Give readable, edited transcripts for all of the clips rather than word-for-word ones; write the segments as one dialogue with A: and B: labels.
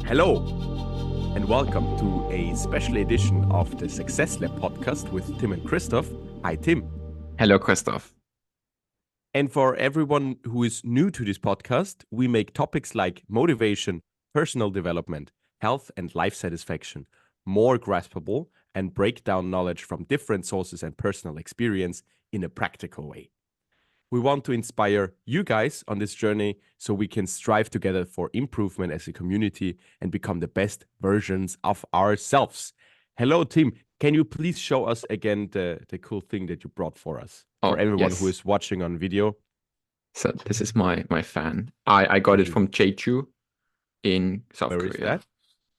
A: Hello, and welcome to a special edition of the Success Lab podcast with Tim and Christoph. Hi, Tim.
B: Hello, Christoph.
A: And for everyone who is new to this podcast, we make topics like motivation, personal development, health, and life satisfaction more graspable and break down knowledge from different sources and personal experience in a practical way. We want to inspire you guys on this journey so we can strive together for improvement as a community and become the best versions of ourselves. Hello, Tim. Can you please show us again the cool thing that you brought for us? For everyone who is watching on video.
B: So this is my fan. I got it from Jeju in South Korea.
A: Where is that?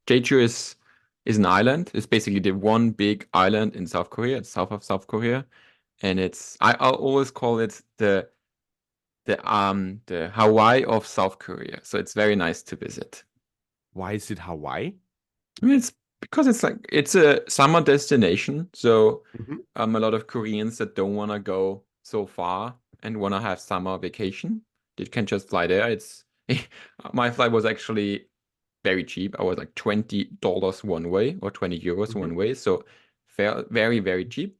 B: Jeju is an island. It's basically the one big island in South Korea. It's south of South Korea. And I'll always call it the Hawaii of South Korea. So it's very nice to visit.
A: Why is it Hawaii?
B: I mean, it's because it's a summer destination. So a lot of Koreans that don't want to go so far and want to have summer vacation, they can just fly there. My flight was actually very cheap. I was like $20 one way or 20 euros one way. So very, very cheap.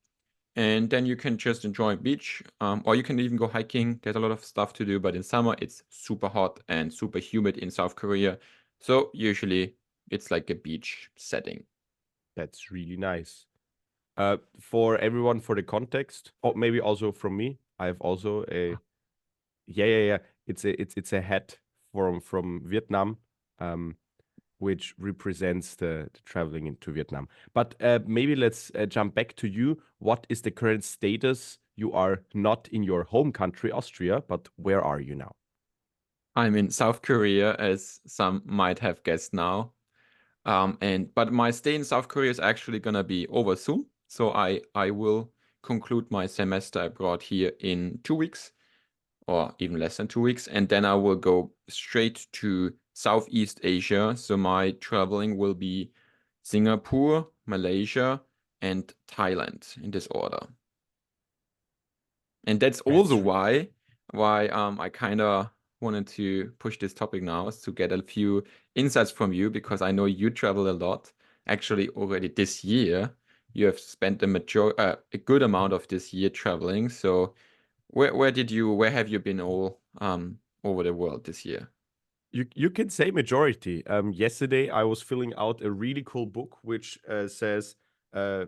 B: And then you can just enjoy beach, or you can even go hiking. There's a lot of stuff to do, but in summer it's super hot and super humid in South Korea. So usually it's like a beach setting.
A: That's really nice. For everyone, for the context, or maybe also from me, I have also a It's a hat from Vietnam, which represents the traveling into Vietnam. But maybe let's jump back to you. What is the current status? You are not in your home country, Austria, but where are you now?
B: I'm in South Korea, as some might have guessed now. But my stay in South Korea is actually gonna be over soon. So I will conclude my semester abroad here in 2 weeks, or even less than 2 weeks, and then I will go straight to Southeast Asia. So my traveling will be Singapore, Malaysia, and Thailand in this order. And that's also why I kind of wanted to push this topic now, is to get a few insights from you, because I know you travel a lot. Actually, already this year, you have spent a good amount of this year traveling. So where have you been all over the world this year?
A: You can say majority. Yesterday, I was filling out a really cool book which says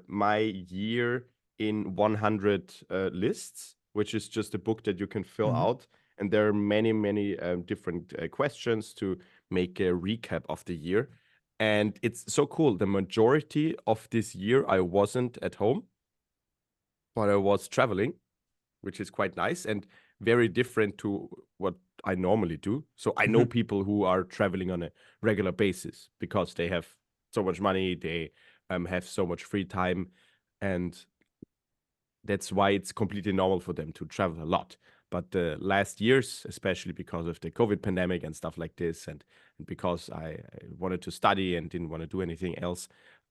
A: my year in 100 lists, which is just a book that you can fill out. And there are many, many different questions to make a recap of the year. And it's so cool. The majority of this year, I wasn't at home, but I was traveling, which is quite nice and very different to what I normally do. So I know people who are traveling on a regular basis because they have so much money, they have so much free time, and that's why it's completely normal for them to travel a lot. But the last years, especially because of the COVID pandemic and stuff like this, and because I wanted to study and didn't want to do anything else,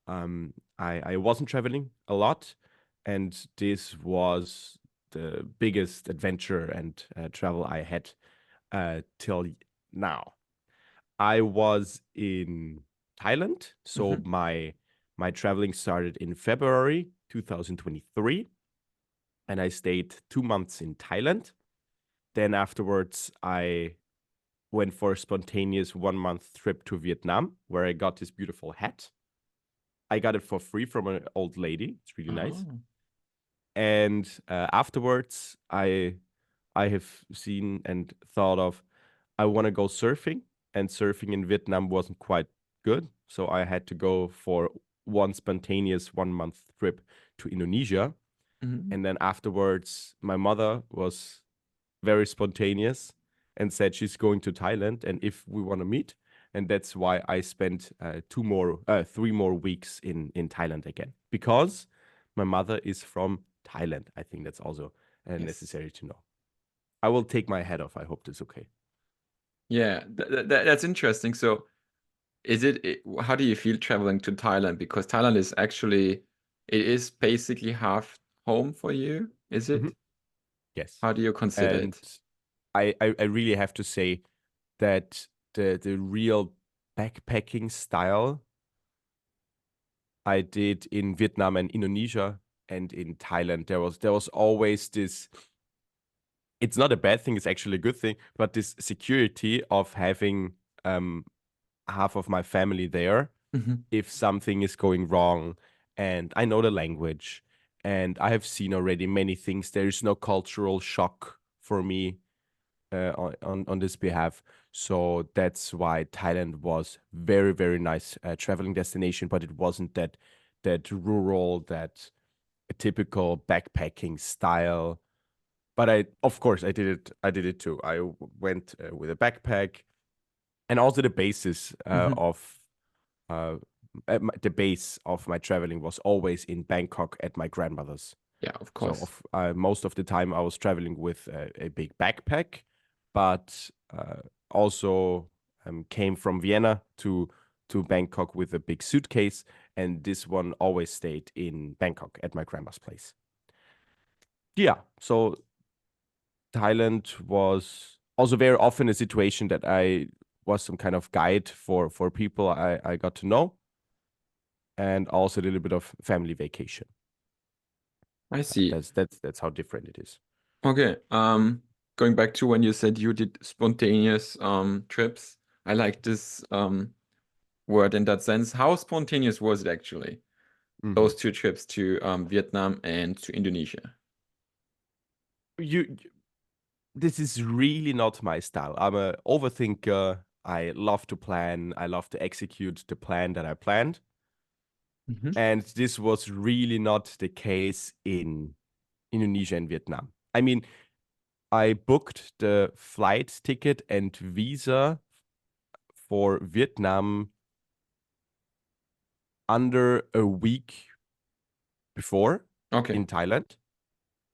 A: I wasn't traveling a lot. And this was the biggest adventure and travel I had till now. I was in Thailand, so my traveling started in February 2023, and I stayed 2 months in Thailand. Then afterwards, I went for a spontaneous 1-month trip to Vietnam, where I got this beautiful hat. I got it for free from an old lady. It's really nice. And afterwards, I have seen and thought of, I want to go surfing, and surfing in Vietnam wasn't quite good. So I had to go for one spontaneous 1-month trip to Indonesia. And then afterwards, my mother was very spontaneous and said she's going to Thailand and if we want to meet. And that's why I spent 3 more weeks in Thailand again, because my mother is from Thailand. I think that's also necessary to know. I will take my hat off. I hope that's okay.
B: Yeah, that's interesting. So how do you feel traveling to Thailand? Because Thailand is actually, it is basically half home for you, is it?
A: Yes.
B: How do you consider
A: And
B: it?
A: I really have to say that the real backpacking style I did in Vietnam and Indonesia and in Thailand. There was always this. It's not a bad thing, it's actually a good thing, but this security of having half of my family there if something is going wrong, and I know the language and I have seen already many things. There is no cultural shock for me on this behalf. So that's why Thailand was very, very nice traveling destination, but it wasn't that rural, that typical backpacking style. But of course, I did it too. I went with a backpack, and also the basis of the base of my traveling was always in Bangkok at my grandmother's.
B: Yeah, of
A: So
B: course.
A: most of the time I was traveling with a big backpack, but also came from Vienna to Bangkok with a big suitcase, and this one always stayed in Bangkok at my grandma's place. Yeah, so Thailand was also very often a situation that I was some kind of guide for people I got to know, and also a little bit of family vacation.
B: I see.
A: That's how different it is.
B: Okay. Going back to when you said you did spontaneous trips, I like this word in that sense. How spontaneous was it actually? Those 2 trips to Vietnam and to Indonesia.
A: This is really not my style. I'm a overthinker. I love to plan. I love to execute the plan that I planned. And this was really not the case in Indonesia and Vietnam. I mean, I booked the flight ticket and visa for Vietnam under a week before in Thailand.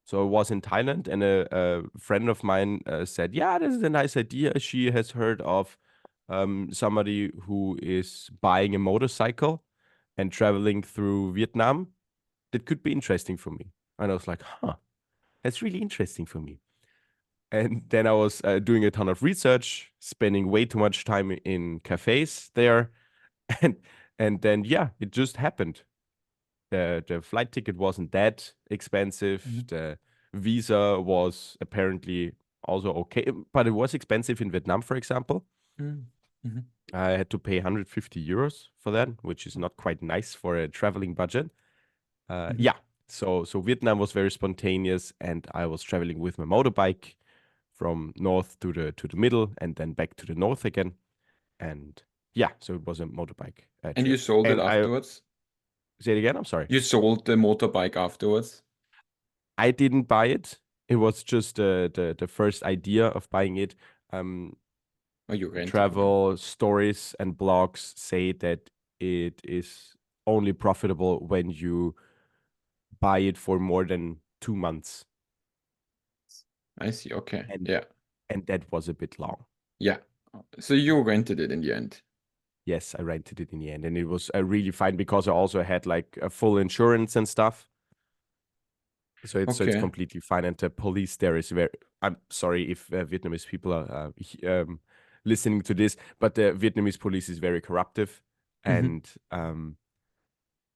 A: So I was in Thailand, and a friend of mine said, "Yeah, this is a nice idea." She has heard of somebody who is buying a motorcycle and traveling through Vietnam. That could be interesting for me. And I was like, "Huh, that's really interesting for me." And then I was doing a ton of research, spending way too much time in cafes there, and then yeah, it just happened. The flight ticket wasn't that expensive. The visa was apparently also okay, but it was expensive in Vietnam, for example. I had to pay 150 euros for that, which is not quite nice for a traveling budget. Yeah, so Vietnam was very spontaneous, and I was traveling with my motorbike from north to the middle, and then back to the north again. And yeah, so it was a motorbike
B: And
A: trip.
B: you sold it afterwards?
A: Say it again, I'm sorry.
B: You sold the motorbike afterwards?
A: I didn't buy it. It was just the first idea of buying it.
B: Or you rented it?
A: Travel stories and blogs say that it is only profitable when you buy it for more than 2 months.
B: I see. Okay.
A: And
B: Yeah.
A: and that was a bit long.
B: Yeah. So you rented it in the end?
A: Yes, I rented it in the end, and it was really fine because I also had like a full insurance and stuff. So it's completely fine, and the police there is very. I'm sorry if Vietnamese people are listening to this, but the Vietnamese police is very corruptive, and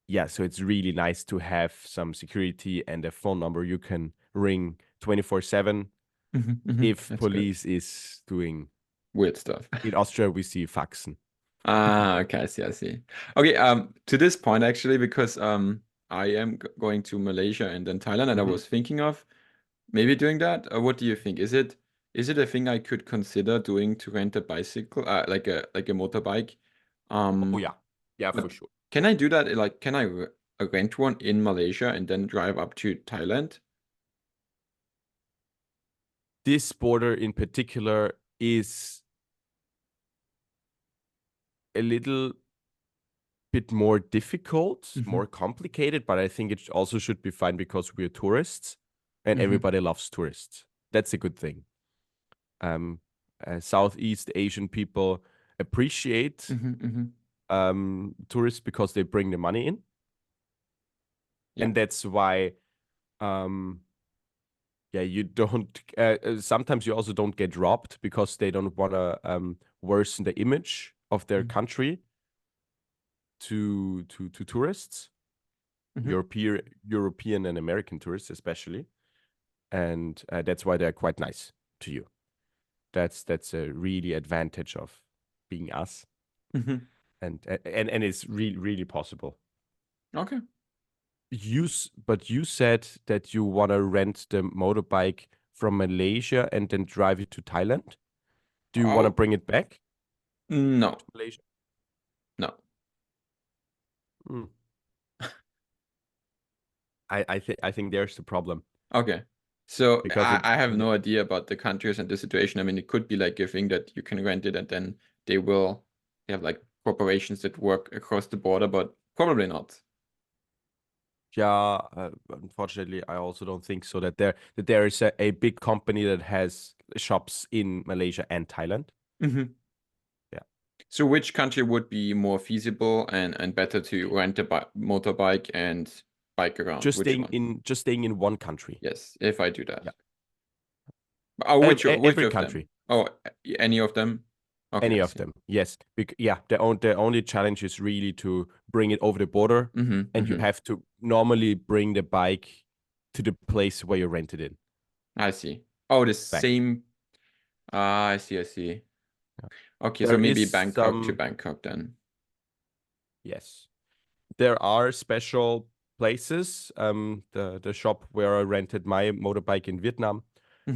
A: yeah, so it's really nice to have some security and a phone number you can ring 24/7 if
B: That's
A: police is doing
B: weird stuff.
A: In Austria, we see Faxen.
B: Okay, I see. Okay, to this point actually, because I am going to Malaysia and then Thailand, and I was thinking of maybe doing that. What do you think? Is it a thing I could consider doing to rent a bicycle, like a motorbike?
A: Oh yeah, for sure.
B: Can I do that? Like, can I rent one in Malaysia and then drive up to Thailand?
A: This border in particular is a little bit more difficult, more complicated, but I think it also should be fine because we're tourists and everybody loves tourists. That's a good thing. Southeast Asian people appreciate tourists because they bring the money in.
B: Yeah.
A: And that's why yeah, you don't sometimes you also don't get robbed because they don't want to worsen the image of their country to tourists, European and American tourists especially, and that's why they're quite nice to you. That's a really advantage of being us, and it's really possible.
B: Okay.
A: But you said that you want to rent the motorbike from Malaysia and then drive it to Thailand. Do you want to bring it back
B: No.
A: to Malaysia?
B: No.
A: I think there's the problem.
B: Okay. So
A: Because
B: I have no idea about the countries and the situation. I mean, it could be like a thing that you can rent it and then they have like corporations that work across the border, but probably not.
A: Yeah, unfortunately, I also don't think so. That there is a big company that has shops in Malaysia and Thailand. Yeah.
B: So which country would be more feasible and better to rent a motorbike and bike around?
A: Just
B: Which one?
A: staying in one country.
B: Yes, if I do that.
A: Yeah.
B: Which
A: every
B: of
A: country.
B: Them? Oh, any of them? Okay,
A: any of them, yes. The only challenge is really to bring it over the border, and you have to normally bring the bike to the place where you rented it.
B: I see. Oh, the same. I see. Yeah. Okay, so maybe Bangkok to Bangkok then.
A: Yes, there are special places. The shop where I rented my motorbike in Vietnam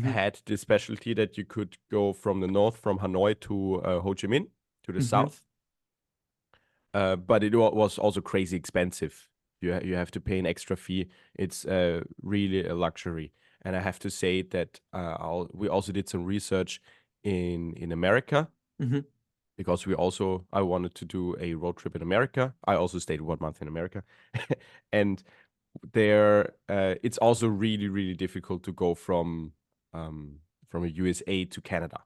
A: had the specialty that you could go from the north, from Hanoi to Ho Chi Minh, to the south. But it was also crazy expensive. You have to pay an extra fee. It's really a luxury. And I have to say that we also did some research in America, because I wanted to do a road trip in America. I also stayed 1 month in America. And there, it's also really difficult to go from a USA to Canada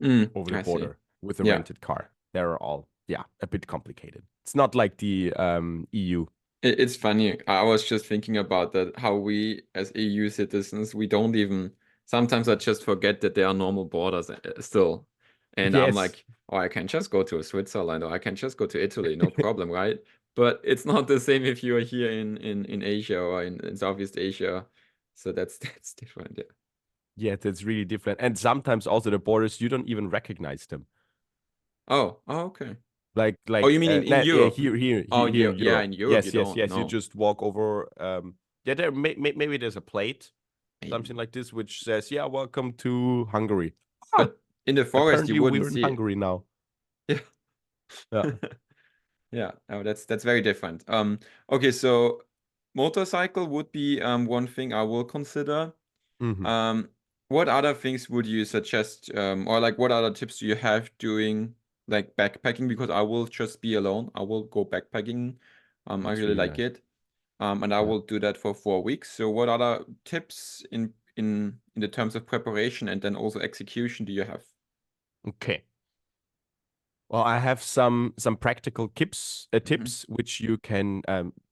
A: over the border with a rented car. They're all a bit complicated. It's not like the EU.
B: It's funny. I was just thinking about that, how we as EU citizens, we don't even, sometimes I just forget that there are normal borders still. And I'm like, oh, I can just go to Switzerland, or I can just go to Italy, no problem, right? But it's not the same if you are here in Asia or in Southeast Asia. So that's different, yeah.
A: Yeah, that's really different. And sometimes also the borders, you don't even recognize them.
B: Oh, okay.
A: Like
B: oh, you mean in Europe?
A: Here
B: Oh,
A: in Europe.
B: yeah, in Europe.
A: Yes. You just walk over. There maybe there's a plate, something like this, which says, "Yeah, welcome to Hungary."
B: But in the forest, you wouldn't
A: we're
B: see
A: in Hungary now.
B: Yeah. Yeah. Oh, that's very different. Okay, so motorcycle would be one thing I will consider. What other things would you suggest, or like what other tips do you have doing like backpacking? Because I will just be alone. I will go backpacking. I really like it. And I will do that for 4 weeks. So what other tips in the terms of preparation and then also execution do you have?
A: Okay. Well, I have some practical tips which you can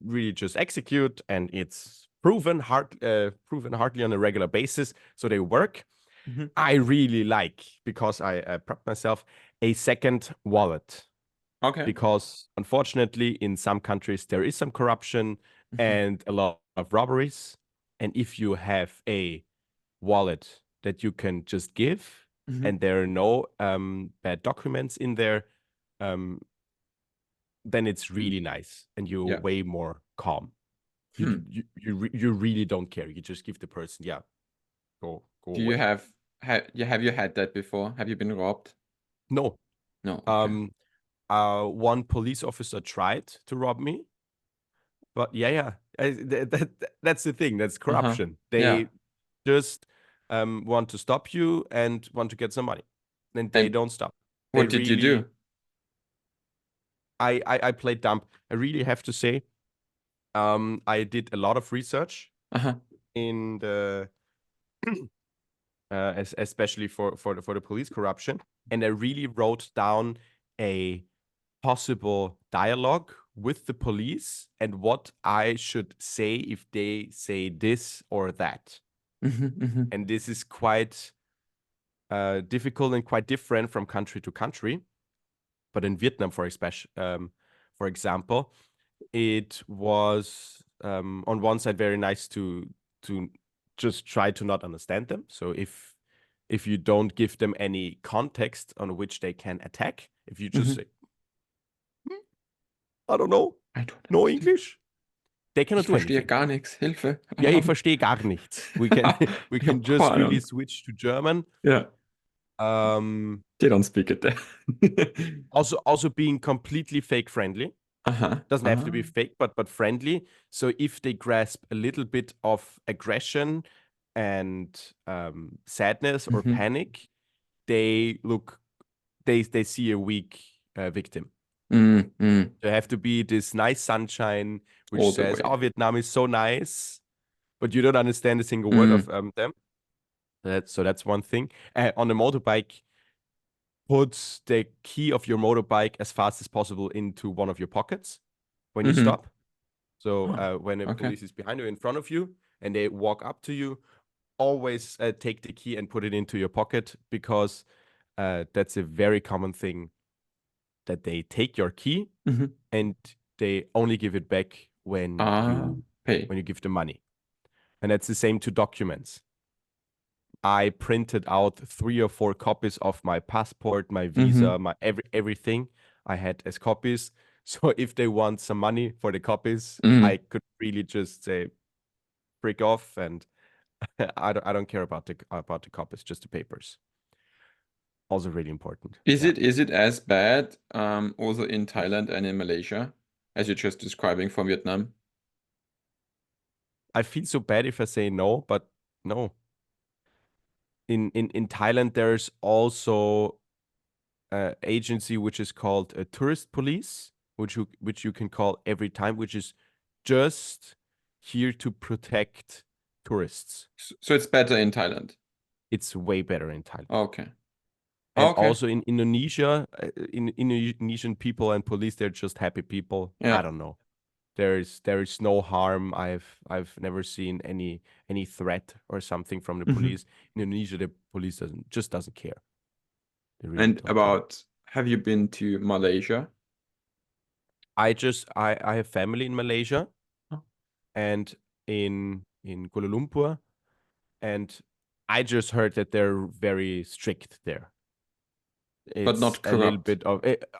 A: really just execute, and it's proven hardly on a regular basis, so they work. I really like, because I prepped myself, a second wallet.
B: Okay.
A: Because unfortunately, in some countries there is some corruption and a lot of robberies. And if you have a wallet that you can just give, and there are no bad documents in there, then it's really nice, and you're way more calm. You really don't care. You just give the person, go
B: Do
A: away.
B: you have you had that before? Have you been robbed?
A: No.
B: Okay.
A: One police officer tried to rob me, but that's the thing. That's corruption. They just want to stop you and want to get some money, and they don't stop.
B: What did you do?
A: I played dumb. I really have to say, I did a lot of research in the especially for the police corruption, and I really wrote down a possible dialogue with the police and what I should say if they say this or that. And this is quite difficult and quite different from country to country. But in Vietnam, for example, it was on one side very nice to just try to not understand them. So if you don't give them any context on which they can attack, if you just say, I don't know,
B: I don't
A: no
B: understand.
A: English, they cannot
B: Ich
A: do
B: verstehe
A: anything.
B: gar nichts. Hilfe.
A: Ja, ich verstehe gar nichts. We can
B: Ich hab
A: just
B: keine
A: really
B: Ahnung.
A: switch to German.
B: Yeah. They don't speak it there.
A: Also being completely fake friendly. Doesn't have to be fake, but friendly. So if they grasp a little bit of aggression and sadness or panic, they see a weak victim. They have to be this nice sunshine which
B: All the
A: says,
B: way.
A: "Oh, Vietnam is so nice," but you don't understand a single word of them. That's one thing. On the motorbike, put the key of your motorbike as fast as possible into one of your pockets when you stop. So when a police is behind you, in front of you, and they walk up to you, always take the key and put it into your pocket, because that's a very common thing, that they take your key and they only give it back when you
B: Pay.
A: when you give them money. And that's the same to documents. I printed out 3 or 4 copies of my passport, my visa, my everything I had as copies. So if they want some money for the copies, I could really just say, "Break off," and I don't care about the copies, just the papers. Also really important.
B: Is it as bad also in Thailand and in Malaysia as you're just describing from Vietnam?
A: I feel so bad if I say no, but no. In Thailand, there's also an agency which is called a tourist police, which you can call every time, which is just here to protect tourists.
B: So it's better in Thailand.
A: It's way better in Thailand.
B: Okay.
A: And
B: Okay.
A: also in Indonesia, Indonesian people and police, they're just happy people.
B: Yeah.
A: I don't know. There is no harm. I've never seen any threat or something from the police. In Indonesia, the police doesn't care. They really
B: And
A: don't care.
B: about, have you been to Malaysia?
A: I have family in Malaysia.
B: Oh.
A: And in Kuala Lumpur, and I just heard that they're very strict there.
B: But not
A: It's a little
B: corrupt.
A: bit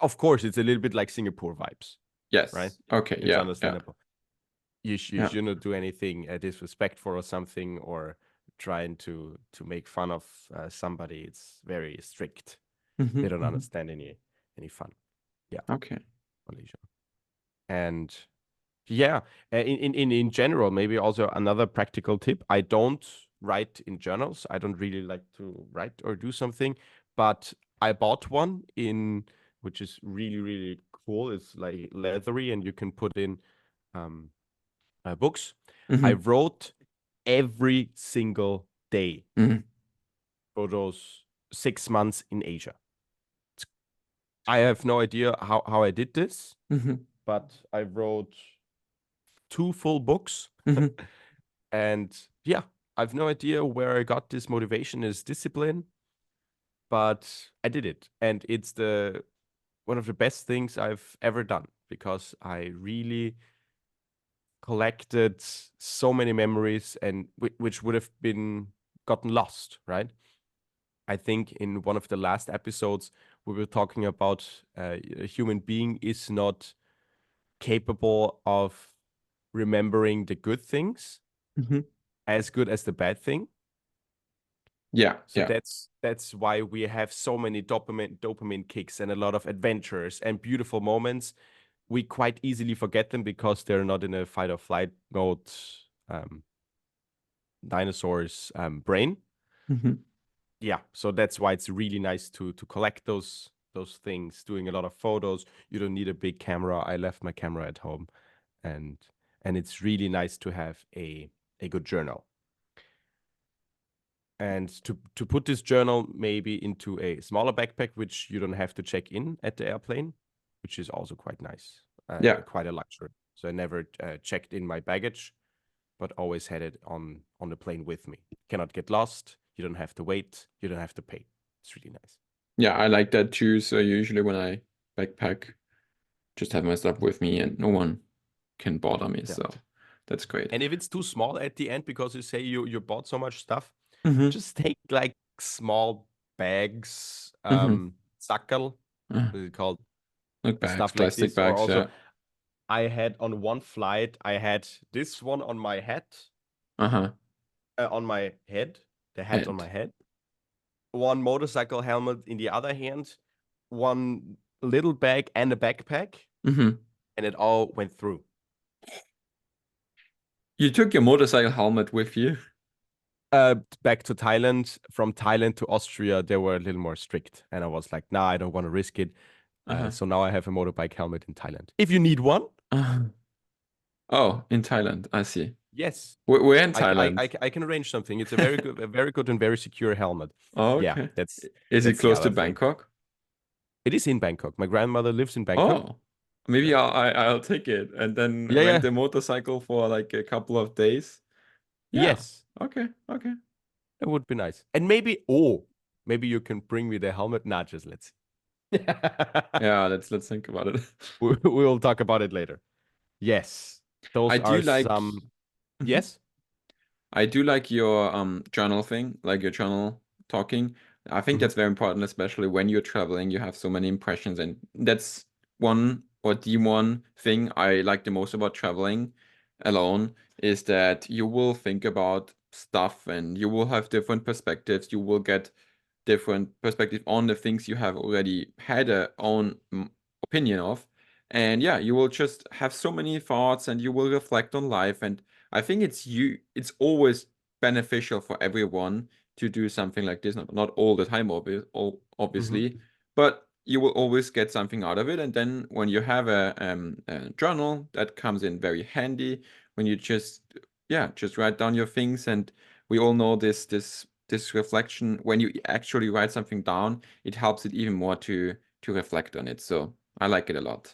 A: of course, it's a little bit like Singapore vibes.
B: Yes.
A: Right?
B: Okay.
A: It's
B: Yeah.
A: understandable. You
B: Yeah.
A: should not do anything disrespectful or something, or trying to make fun of somebody. It's very strict. They don't understand any fun. Yeah.
B: Okay.
A: Malaysia. And yeah, in general, maybe also another practical tip. I don't write in journals. I don't really like to write or do something, but I bought one which is really, really cool. It's like leathery, and you can put in books. I wrote every single day for those 6 months in Asia. I have no idea how I did this, but I wrote 2 full books. And yeah, I've no idea where I got this motivation, this discipline, but I did it. And it's one of the best things I've ever done, because I really collected so many memories, and which would have been gotten lost, right? I think in one of the last episodes, we were talking about a human being is not capable of remembering the good things as good as the bad thing.
B: Yeah.
A: So that's why we have so many dopamine kicks and a lot of adventures and beautiful moments. We quite easily forget them because they're not in a fight or flight mode dinosaur's brain. Yeah, so that's why it's really nice to collect those things, doing a lot of photos. You don't need a big camera. I left my camera at home, and it's really nice to have a good journal. And to put this journal maybe into a smaller backpack, which you don't have to check in at the airplane, which is also quite nice. Quite a luxury. So I never checked in my baggage, but always had it on the plane with me. Cannot get lost. You don't have to wait. You don't have to pay. It's really nice.
B: Yeah, I like that too. So usually when I backpack. Just have my stuff with me, and no one can bother me.
A: Yeah.
B: So that's great.
A: And if it's too small at the end, because you say you bought so much stuff,
B: Mhm.
A: just take like small bags,
B: Mhm.
A: sackel,
B: Uh,
A: what is it called?
B: Like bags,
A: Stuff like
B: plastic
A: this. Or
B: bags,
A: also,
B: yeah.
A: I had on one flight, I had this one on my head, on my head, the hat on my head, one motorcycle helmet in the other hand, one little bag and a backpack,
B: Mhm.
A: and it all went through.
B: You took your motorcycle helmet with you?
A: Back to Thailand. From Thailand to Austria, they were a little more strict, and I was like, nah, I don't want to risk it. So now I have a motorbike helmet in Thailand. If you need one,
B: Oh, in Thailand, I see.
A: yes,
B: We're in
A: I, c-
B: Thailand.
A: I can arrange something. It's a very good and very secure helmet.
B: Oh,
A: Yeah,
B: okay.
A: that's
B: Is it
A: the
B: close to
A: other thing.
B: Bangkok?
A: It is in Bangkok. My grandmother lives in Bangkok.
B: Oh, maybe
A: Yeah,
B: I'll take it and then
A: yeah,
B: rent
A: yeah.
B: the motorcycle for like a couple of days. Yeah.
A: Yes,
B: Okay. Okay.
A: it would be nice. And maybe you can bring me the helmet. Nah, just let's see.
B: Yeah, let's think about it.
A: We'll talk about it later. Yes,
B: I
A: those
B: do
A: are
B: like
A: some.
B: Mhm.
A: Yes.
B: I do like your journal thing, like your journal talking. I think
A: Mhm.
B: that's very important, especially when you're traveling. You have so many impressions, and that's one or the one thing I like the most about traveling alone is that you will think about stuff and you will have different perspectives. You will get different perspective on the things you have already had a own opinion of. And yeah, you will just have so many thoughts and you will reflect on life. And I think it's always beneficial for everyone to do something like this. Not all the time,
A: Mhm.
B: obviously, but you will always get something out of it. And then when you have a journal, that comes in very handy when you just write down your things. And we all know this reflection, when you actually write something down, it helps it even more to reflect on it. So I like it a lot.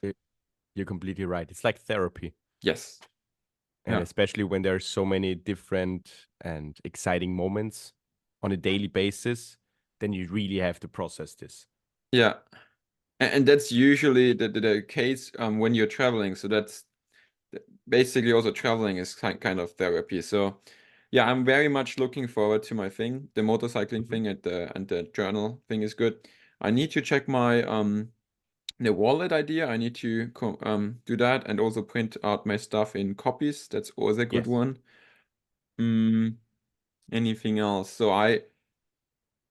A: You're completely right. It's like therapy.
B: Yes.
A: And
B: Yeah.
A: especially when there's so many different and exciting moments on a daily basis, then you really have to process this.
B: Yeah. And that's usually the case when you're traveling. So that's basically also traveling is kind of therapy. So yeah, I'm very much looking forward to my thing. The motorcycling
A: Mhm.
B: thing and the journal thing is good. I need to check my the wallet idea. I need to do that and also print out my stuff in copies. That's always a good
A: Yes.
B: one. Anything else?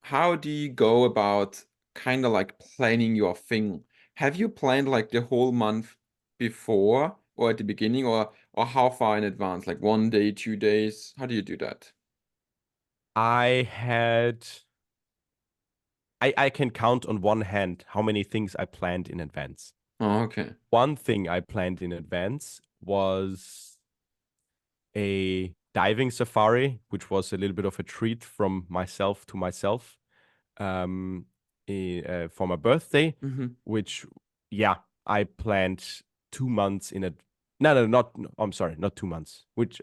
B: How do you go about kind of like planning your thing? Have you planned like the whole month before or at the beginning or how far in advance? Like 1 day, 2 days? How do you do that?
A: I can count on one hand how many things I planned in advance.
B: Oh, okay.
A: One thing I planned in advance was a diving safari, which was a little bit of a treat from myself to myself, for my birthday,
B: Mm-hmm.
A: which, yeah, I planned 2 months in it. No, not. I'm sorry, not 2 months. Which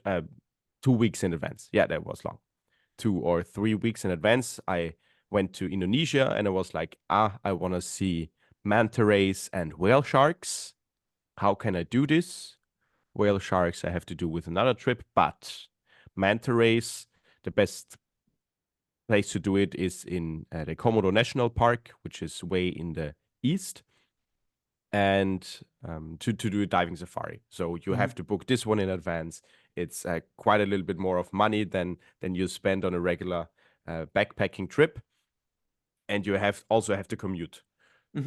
A: 2 weeks in advance. Yeah, that was long. 2 or 3 weeks in advance, I went to Indonesia and I was like, I want to see manta rays and whale sharks. How can I do this? Whale sharks I have to do with another trip, but manta rays, the best place to do it is in the Komodo National Park, which is way in the east, and to do a diving safari. So you have to book this one in advance. It's quite a little bit more of money than you spend on a regular backpacking trip, and you also have to commute.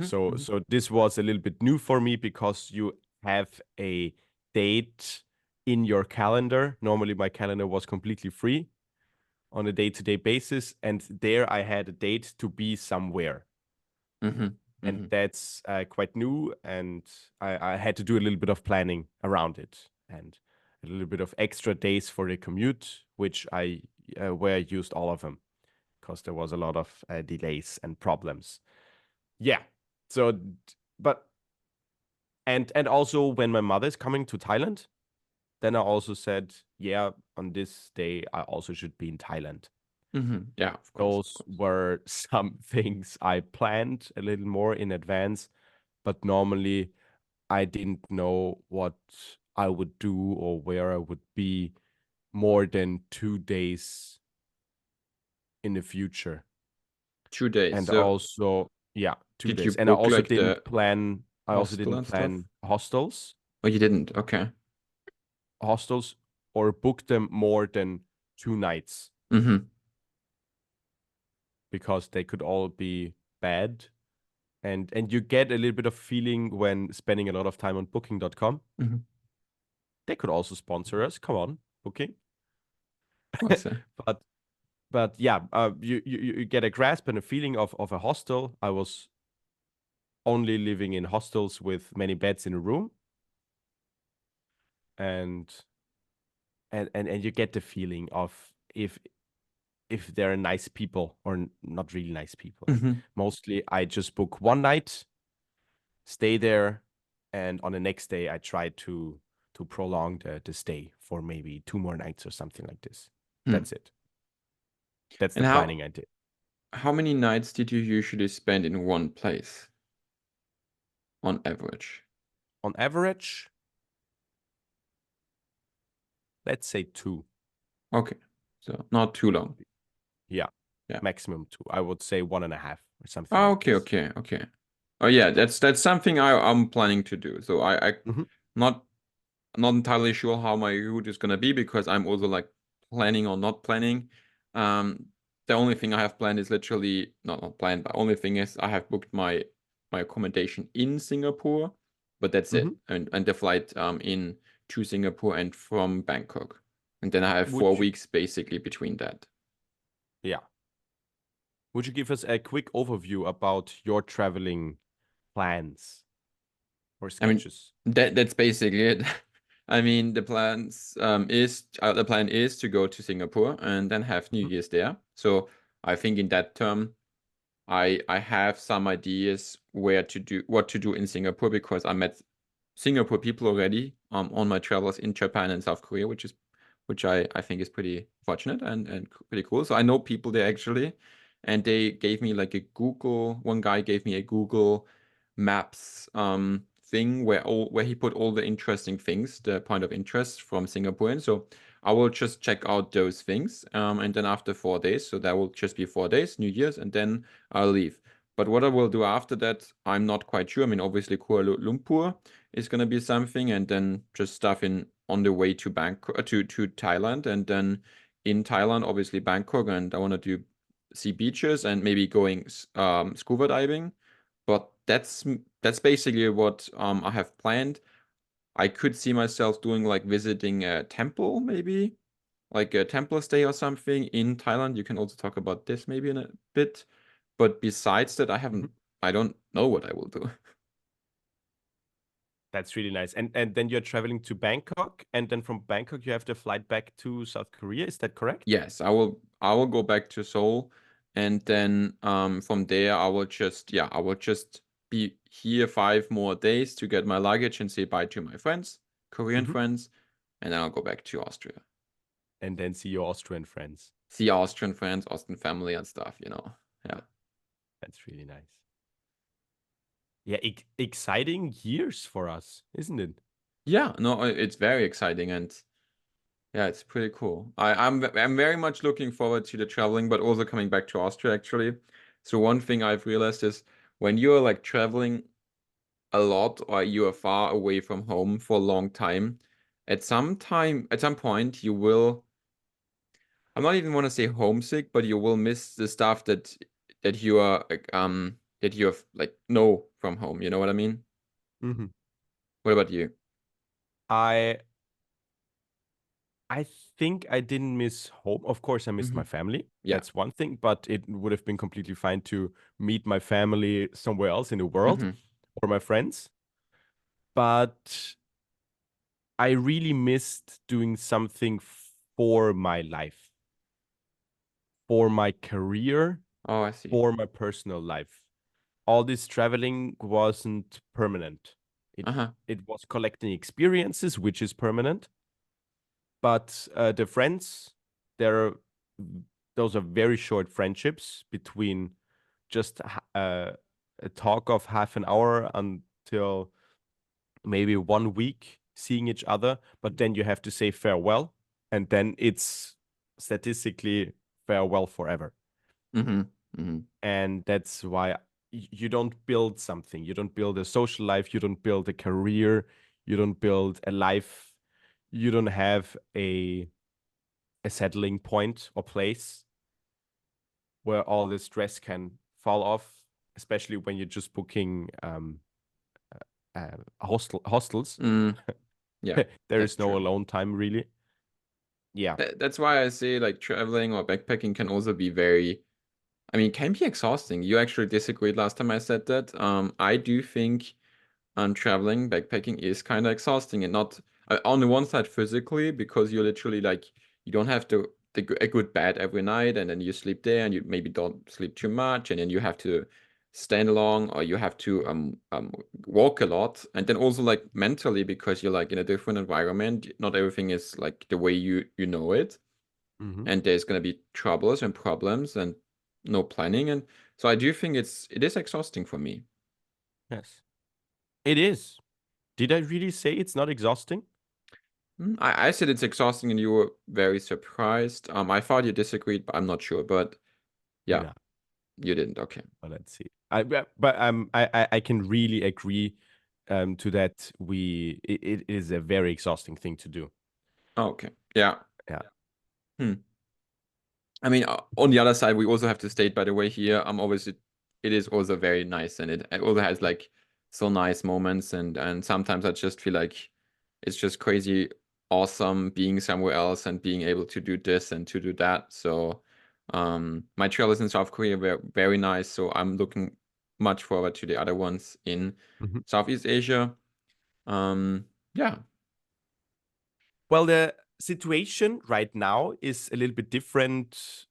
A: So this was a little bit new for me because you have a date in your calendar. Normally, my calendar was completely free on a day-to-day basis, and there I had a date to be somewhere, and that's quite new. And I had to do a little bit of planning around it, and a little bit of extra days for the commute, which I where I used all of them because there was a lot of delays and problems. Yeah. So, but and also when my mother is coming to Thailand, then I also said, yeah, on this day I also should be in Thailand.
B: Yeah, of course, of
A: Those
B: course.
A: were some things I planned a little more in advance, but normally I didn't know what I would do or where I would be more than 2 days in the future.
B: 2 days.
A: And
B: So
A: also, yeah, two
B: did you
A: days. And I
B: book
A: also
B: like
A: didn't
B: the
A: plan. I also
B: hostel
A: didn't
B: and stuff?
A: plan hostels,
B: Oh, you didn't. Okay.
A: or book them more than 2 nights
B: Mm-hmm.
A: because they could all be bad. And you get a little bit of feeling when spending a lot of time on Booking.com.
B: Mm-hmm.
A: They could also sponsor us. Come on, Booking.
B: Awesome.
A: But yeah, you get a grasp and a feeling of a hostel. I was only living in hostels with many beds in a room, and and you get the feeling of if they're nice people or not really nice people. And
B: Mm-hmm.
A: mostly I just book one night, stay there, and on the next day I try to prolong the stay for maybe 2 more nights or something like this.
B: Hmm.
A: That's it. That's the
B: And
A: planning I did.
B: how many nights did you usually spend in one place on average?
A: On average, let's say 2.
B: Okay. So not too long.
A: Yeah,
B: Yeah.
A: maximum 2. I would say 1.5 or something
B: Oh,
A: like
B: okay,
A: this.
B: okay. Oh yeah, that's something I'm planning to do. So I
A: Mhm.
B: not entirely sure how my route is gonna be because I'm also like planning or not planning. The only thing I have planned is literally not planned, but only thing is I have booked my accommodation in Singapore, but that's it.
A: Mhm.
B: And the flight in to Singapore and from Bangkok. And then I have
A: Would
B: 4
A: you,
B: weeks basically between that.
A: yeah. Would you give us a quick overview about your traveling plans or
B: I mean,
A: sketches?
B: that's basically it. I mean, the plan is to go to Singapore and then have New
A: Mhm.
B: Year's there. So I think in that term, I have some ideas what to do in Singapore because I met Singapore people already on my travels in Japan and South Korea, which I think is pretty fortunate and pretty cool. So I know people there actually, and they gave me like one guy gave me a Google Maps thing where he put all the interesting things, the point of interest from Singapore in. So I will just check out those things, and then after 4 days, so that will just be 4 days, New Year's, and then I'll leave. But what I will do after that, I'm not quite sure. I mean, obviously Kuala Lumpur is gonna be something, and then just stuff on the way to Bangkok to Thailand, and then in Thailand, obviously Bangkok, and I want to see beaches and maybe going scuba diving. But that's basically what I have planned. I could see myself doing like visiting a temple, maybe like a temple stay or something in Thailand. You can also talk about this maybe in a bit. But besides that,
A: Mhm.
B: I don't know what I will do.
A: That's really nice. And then you're traveling to Bangkok, and then from Bangkok you have the flight back to South Korea. Is that correct?
B: Yes, I will go back to Seoul, and then from there I will just be here 5 more days to get my luggage and say bye to my friends, Korean
A: Mhm.
B: friends, and then I'll go back to Austria.
A: And then see your Austrian friends.
B: See Austrian friends, Austrian family and stuff. Yeah.
A: That's really nice. Yeah, exciting years for us, isn't it?
B: Yeah, no, it's very exciting and yeah, it's pretty cool. I'm very much looking forward to the traveling, but also coming back to Austria actually. So one thing I've realized is when you're like traveling a lot or you are far away from home for a long time, at some point you will, I'm not even want to say homesick, but you will miss the stuff that you are like that you have like know from home. You know what I mean?
A: Mhm.
B: What about you?
A: I I think I didn't miss home. Of course, I missed
B: Hmm.
A: my family.
B: Yeah.
A: That's one thing, but it would have been completely fine to meet my family somewhere else in the world
B: Hmm.
A: or my friends. But I really missed doing something for my life, for my career,
B: Oh, I see.
A: for my personal life. All this traveling wasn't permanent. It
B: Uh-huh.
A: it was collecting experiences, which is permanent. But the friends, they're those are very short friendships between just a talk of half an hour till maybe 1 week seeing each other, but then you have to say farewell, and then it's statistically farewell forever. And that's why you don't build something. You don't build a social life. You don't build a career. You don't build a life. You don't have a settling point or place where all the stress can fall off, especially when you're just booking hostels.
B: Yeah,
A: there
B: that's
A: is no
B: true.
A: alone time, really. Yeah.
B: That's why I say like traveling or backpacking can also be very, I mean, can be exhausting. You actually disagreed last time I said that. I do think traveling, backpacking is kind of exhausting, and not on the one side physically, because you're literally like, you don't have a good bed every night, and then you sleep there and you maybe don't sleep too much, and then you have to stand along, or you have to walk a lot. And then also like mentally, because you're like in a different environment, not everything is like the way you know it. And there's going to be troubles and problems and no planning. And so I do think it is exhausting for me.
A: Yes. It is. Did I really say it's not exhausting?
B: I said it's exhausting, and you were very surprised. I thought you disagreed, but I'm not sure. But yeah,
A: No.
B: you didn't. Okay.
A: Well, let's see. I can really agree to that. It is a very exhausting thing to do.
B: Okay. Yeah.
A: Yeah.
B: I mean, on the other side, we also have to state, by the way, here, obviously, it is also very nice, and it also has like so nice moments, and sometimes I just feel like it's just crazy awesome being somewhere else and being able to do this and to do that. So my travels in South Korea were very nice, so I'm looking much forward to the other ones in Southeast Asia. Yeah.
A: Well, the situation right now is a little bit different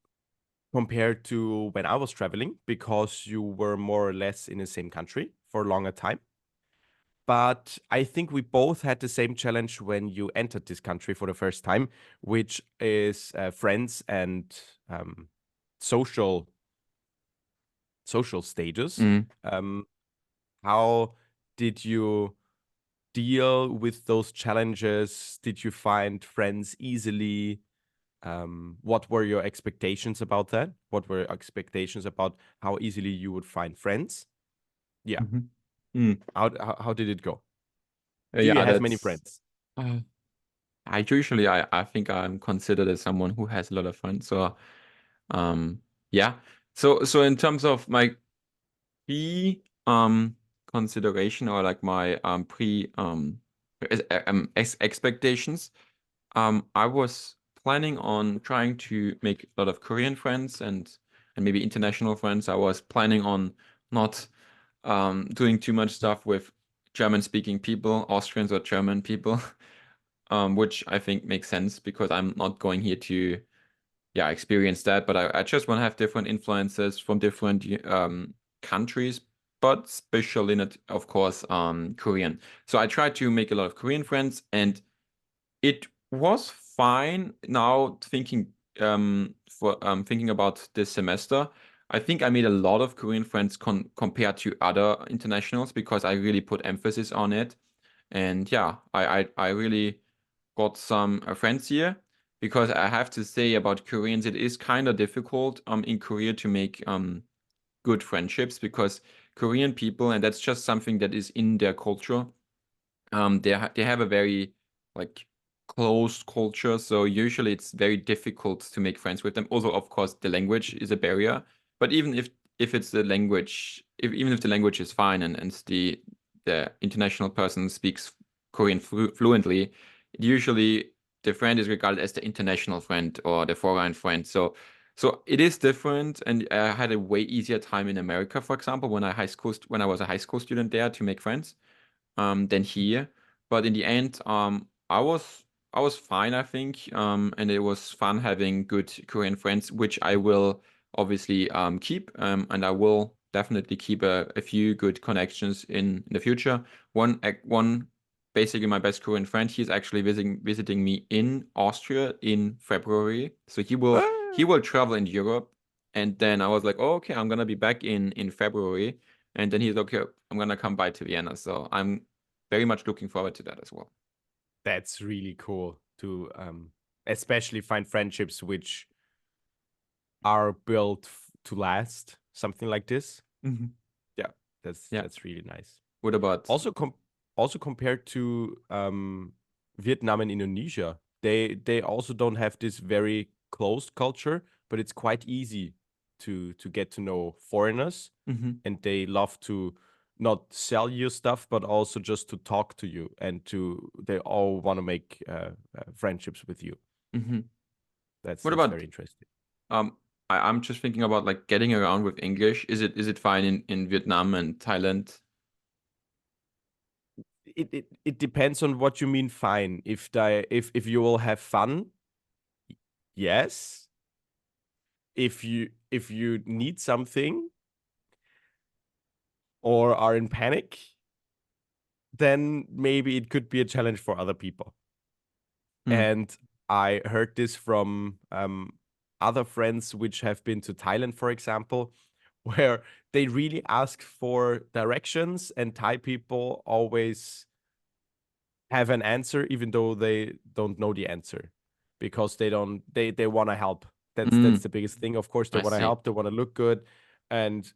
A: compared to when I was traveling, because you were more or less in the same country for a longer time. But I think we both had the same challenge when you entered this country for the first time, which is friends and social status. How did you deal with those challenges? Did you find friends easily? What were your expectations about that? What were your expectations about how easily you would find friends? Yeah. How did it go? Do you
B: Yeah,
A: have many
B: that's
A: friends?
B: I think I'm considered as someone who has a lot of friends. So yeah. So in terms of my pre consideration, or like my pre expectations, I was planning on trying to make a lot of Korean friends and maybe international friends. I was planning on not doing too much stuff with German speaking people, Austrians or German people. Which I think makes sense, because I'm not going here to, experience that. But I just want to have different influences from different countries, but especially not, of course, Korean. So I tried to make a lot of Korean friends, and it was fine. Now thinking thinking about this semester, I think I made a lot of Korean friends compared to other internationals, because I really put emphasis on it. And yeah, I really got some friends here, because I have to say about Koreans, it is kind of difficult in Korea to make good friendships, because Korean people, and that's just something that is in their culture, they have a very like closed culture, so usually it's very difficult to make friends with them. Also, of course, the language is a barrier, but even if it's the language, even if the language is fine, and the international person speaks Korean fluently, usually the friend is regarded as the international friend or the foreign friend. So it is different, and I had a way easier time in America, for example, when I was a high school student there, to make friends than here. But in the end, I was fine, I think, and it was fun having good Korean friends, which I will obviously keep, and I will definitely keep a few good connections in the future. One, basically my best Korean friend, he's actually visiting me in Austria in February, so he will travel in Europe. And then I was like, oh, okay, I'm gonna be back in February. And then he's okay, I'm gonna come by to Vienna. So I'm very much looking forward to that as well.
A: That's really cool to especially find friendships which are built to last, something like this. Yeah, that's really nice.
B: What about
A: Also compared to Vietnam and Indonesia, they also don't have this very closed culture, but it's quite easy to get to know foreigners, and they love to not sell you stuff, but also just to talk to you, and they all want to make friendships with you. That's very interesting.
B: I'm just thinking about like getting around with English. Is it fine in Vietnam and Thailand?
A: It depends on what you mean fine. If you will have fun, yes. If you need something or are in panic, then maybe it could be a challenge for other people. And I heard this from other friends which have been to Thailand, for example, where they really ask for directions, and Thai people always have an answer even though they don't know the answer, because they want to help. That's the biggest thing. Of course, they want to help, they want to look good, and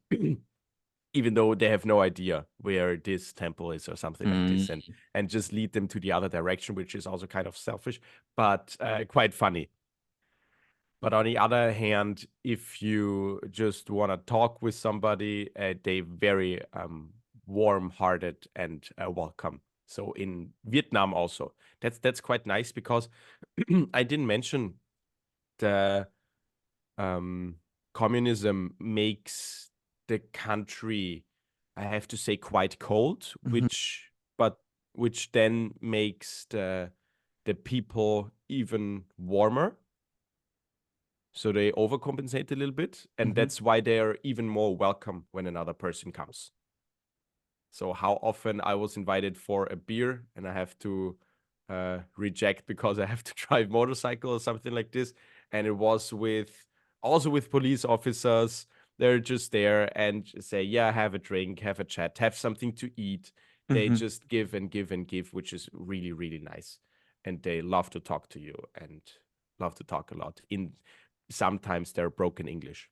A: even though they have no idea where this temple is or something like this, and just lead them to the other direction, which is also kind of selfish, but quite funny. But on the other hand, if you just want to talk with somebody, they very warm-hearted and welcome. So in Vietnam also, that's quite nice, because I didn't mention the communism makes the country, I have to say, quite cold, which then makes the people even warmer. So they overcompensate a little bit, and that's why they're even more welcome when another person comes. So how often I was invited for a beer and I have to reject because I have to drive motorcycle or something like this, and it was also with police officers. They're just there and say, yeah, have a drink, have a chat, have something to eat. They just give and give and give, which is really, really nice. And they love to talk to you and love to talk a lot. Sometimes they're broken English.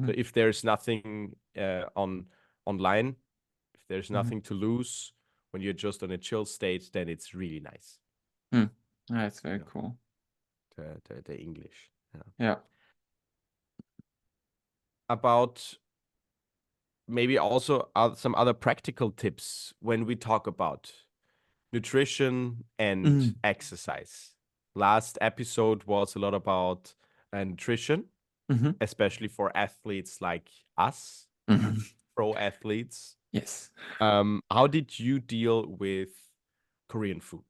A: So if there's nothing online, if there's nothing to lose, when you're just on a chill state, then it's really nice.
B: That's very cool.
A: The English.
B: Yeah.
A: About maybe also some other practical tips when we talk about nutrition and exercise. Last episode was a lot about nutrition, especially for athletes like us, pro athletes.
B: Yes.
A: How did you deal with Korean food?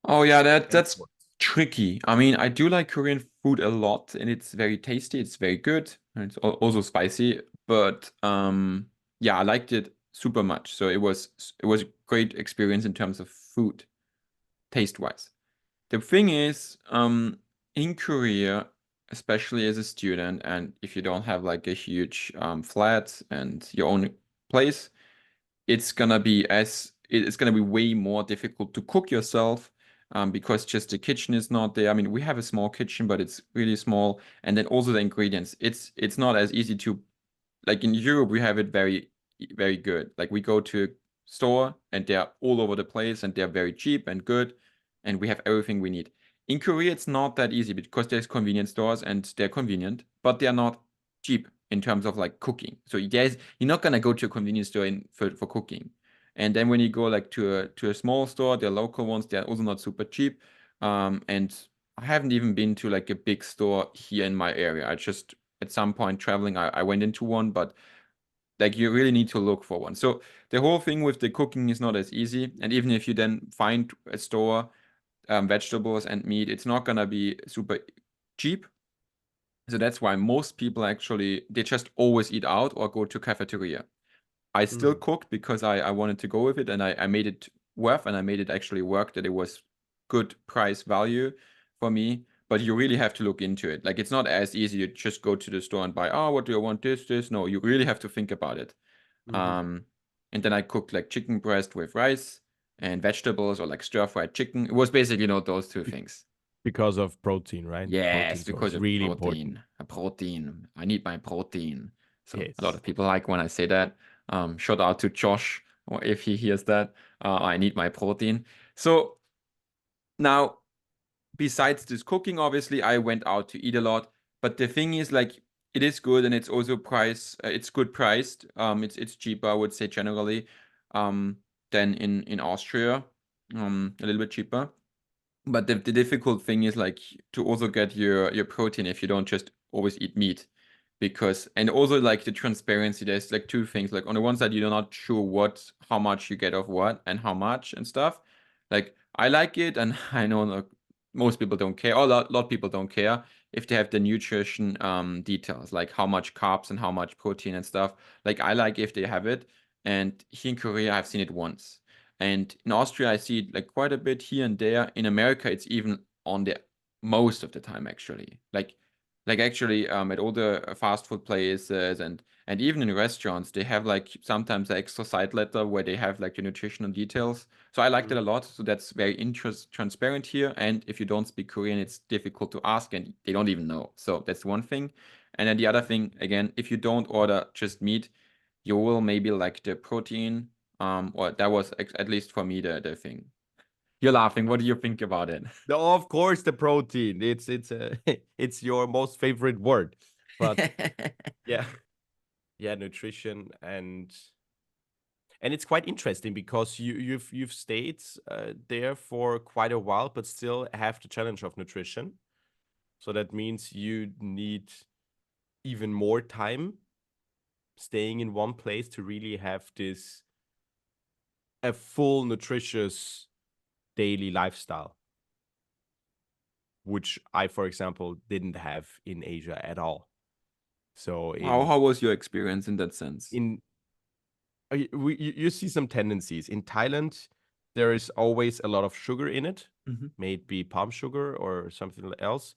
B: Oh yeah, that's tricky. I mean, I do like Korean food a lot, and it's very tasty. It's very good, and it's also spicy. But yeah, I liked it super much. So it was a great experience in terms of food, taste-wise. The thing is, in Korea, especially as a student, and if you don't have like a huge flat and your own place, it's gonna be way more difficult to cook yourself, because just the kitchen is not there. I mean, we have a small kitchen, but it's really small, and then also the ingredients. It's not as easy to, like in Europe, we have it very, very good. Like we go to a store and they're all over the place and they're very cheap and good, and we have everything we need. In Korea, it's not that easy because there's convenience stores and they're convenient, but they're not cheap in terms of like cooking. So you're not gonna go to a convenience store for cooking. And then when you go like to a small store, they're local ones, they're also not super cheap. And I haven't even been to like a big store here in my area. I just at some point traveling, I went into one, but like you really need to look for one. So the whole thing with the cooking is not as easy. And even if you then find a store, vegetables and meat, it's not gonna be super cheap. So that's why most people actually, they just always eat out or go to cafeteria. I still cooked because I wanted to go with it, and I made it worth, and I made it actually work, that it was good price value for me. But you really have to look into it. Like it's not as easy to just go to the store and buy, oh, what do I want? This. No, you really have to think about it. And then I cooked like chicken breast with rice and vegetables, or like stir-fried chicken. It was basically, those two things.
A: Because of protein, right?
B: Yes,
A: Protein
B: because
A: source,
B: of
A: really important.
B: protein. A protein. I need my protein. So a lot
A: Yes.
B: of people like when I say that. Shout out to Josh, or if he hears that. I need my protein. So now, besides this cooking, obviously, I went out to eat a lot. But the thing is, like, it is good, and it's also it's good priced. It's cheaper, I would say, generally, than in Austria. A little bit cheaper. But the difficult thing is, like, to also get your protein if you don't just always eat meat. And also, like, the transparency, there's like two things. Like, on the one side, you're not sure how much you get of what and how much and stuff. Like, I like it, and I know, like, most people don't care, or a lot of people don't care if they have the nutrition details, like how much carbs and how much protein and stuff. Like, I like if they have it. And here in Korea, I've seen it once. And in Austria, I see it like quite a bit here and there. In America, it's even on the most of the time, actually. Like actually, at all the fast food places and even in restaurants, they have like sometimes an extra side letter where they have like the nutritional details. So I liked it a lot. So that's very transparent here. And if you don't speak Korean, it's difficult to ask, and they don't even know. So that's one thing. And then the other thing, again, if you don't order just meat, you will maybe like the protein. Or that was at least for me the thing. You're laughing. What do you think about it?
A: No, of course, the protein. It's your most favorite word. But yeah, yeah, nutrition, and it's quite interesting because you've stayed there for quite a while, but still have the challenge of nutrition. So that means you need even more time staying in one place to really have a full nutritious daily lifestyle, which I, for example, didn't have in Asia at all. So
B: How was your experience in that sense?
A: you see some tendencies in Thailand. There is always a lot of sugar in it, may it be palm sugar or something else.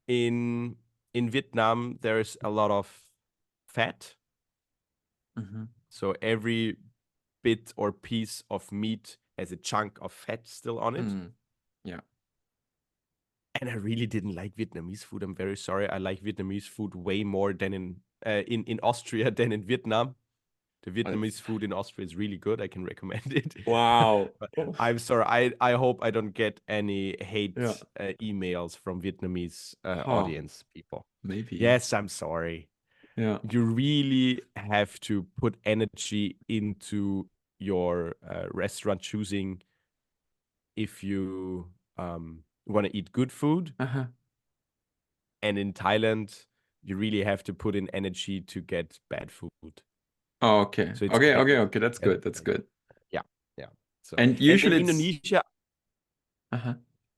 A: In Vietnam, there is a lot of fat. So every bit or piece of meat has a chunk of fat still on it.
B: Yeah.
A: And I really didn't like Vietnamese food. I'm very sorry. I like Vietnamese food way more than in Austria than in Vietnam. The Vietnamese food in Austria is really good. I can recommend it.
B: Wow.
A: But I'm sorry. I hope I don't get any hate emails from Vietnamese audience people.
B: Maybe.
A: Yes, I'm sorry.
B: Yeah.
A: You really have to put energy into your restaurant choosing if you want to eat good food. And in Thailand, you really have to put in energy to get bad food.
B: Oh, okay.
A: So it's
B: Okay. That's good. That's good.
A: Yeah. So
B: And usually
A: in Indonesia,
B: I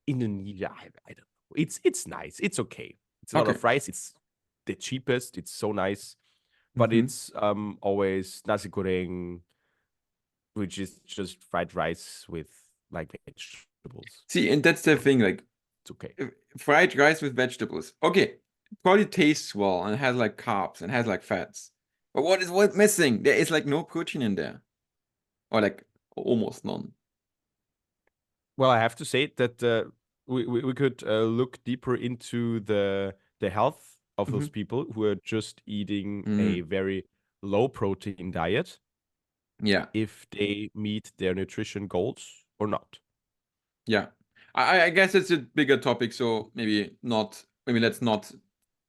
A: don't know. It's nice. It's okay. It's a lot of rice. It's the cheapest. It's so nice. But it's always nasi goreng, which is just fried rice with like vegetables.
B: See, and that's the thing, like,
A: it's okay.
B: Fried rice with vegetables. Okay. Probably tastes well and has like carbs and has like fats. But what is missing? There is like no protein in there. Or like almost none.
A: Well, I have to say that we could look deeper into the health of those people who are just eating a very low protein diet.
B: Yeah.
A: If they meet their nutrition goals or not.
B: Yeah. I guess it's a bigger topic, so maybe let's not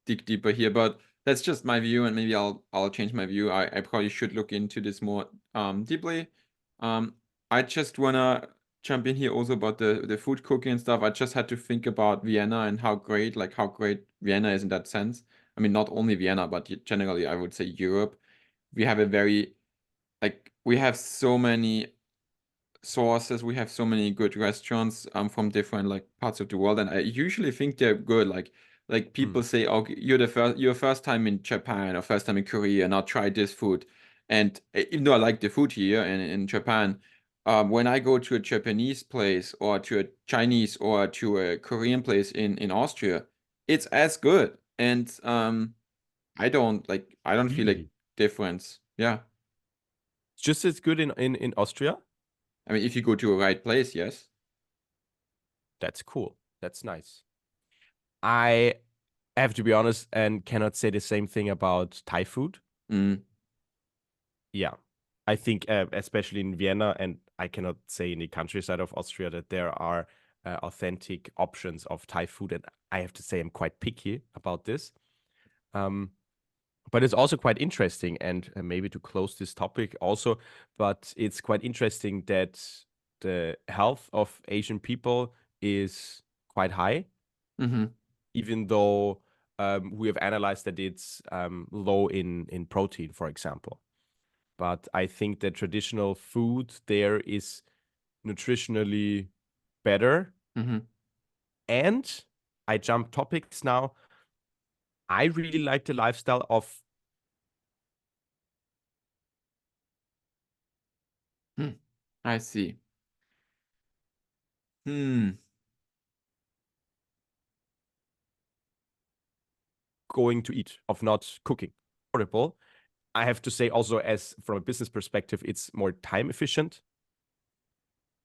B: dig deeper here, but that's just my view, and maybe I'll change my view. I probably should look into this more deeply. I just wanna jump in here also about the food cooking and stuff. I just had to think about Vienna and how great Vienna is in that sense. I mean, not only Vienna, but generally I would say Europe. We have we have so many sources, we have so many good restaurants from different like parts of the world, and I usually think they're good. Like people say, oh, your first time in Japan or first time in Korea, now try this food. And even though I like the food here in Japan, when I go to a Japanese place or to a Chinese or to a Korean place in Austria, it's as good. And I don't feel like difference. Yeah.
A: It's just as good in Austria.
B: I mean, if you go to a right place, yes.
A: That's cool. That's nice. I have to be honest and cannot say the same thing about Thai food.
B: Mm.
A: Yeah. I think, especially in Vienna, and I cannot say in the countryside of Austria, that there are authentic options of Thai food. And I have to say, I'm quite picky about this. But it's also quite interesting, and maybe to close this topic also, but it's quite interesting that the health of Asian people is quite high,
B: Mm-hmm.
A: even though we have analyzed that it's low in protein, for example. But I think that traditional food there is nutritionally better.
B: Mm-hmm.
A: And I jump topics now. I really like the lifestyle of
B: I see. Hmm.
A: going to eat, of not cooking. Affordable. I have to say also, as from a business perspective, it's more time efficient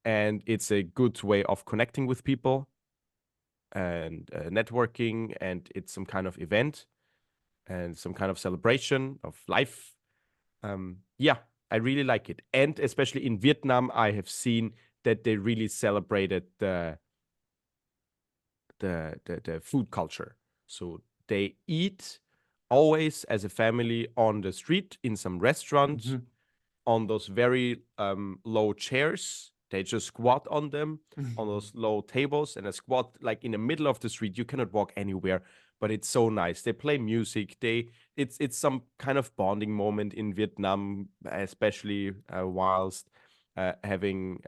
A: and it's a good way of connecting with people and networking, and it's some kind of event and some kind of celebration of life. Yeah, I really like it. And especially in Vietnam, I have seen that they really celebrated the food culture. So they eat always as a family on the street in some restaurant,
B: Mm-hmm.
A: on those very low chairs. They just squat on them, on those low tables, and a squat like in the middle of the street. You cannot walk anywhere, but it's so nice. They play music. It's some kind of bonding moment in Vietnam, especially whilst having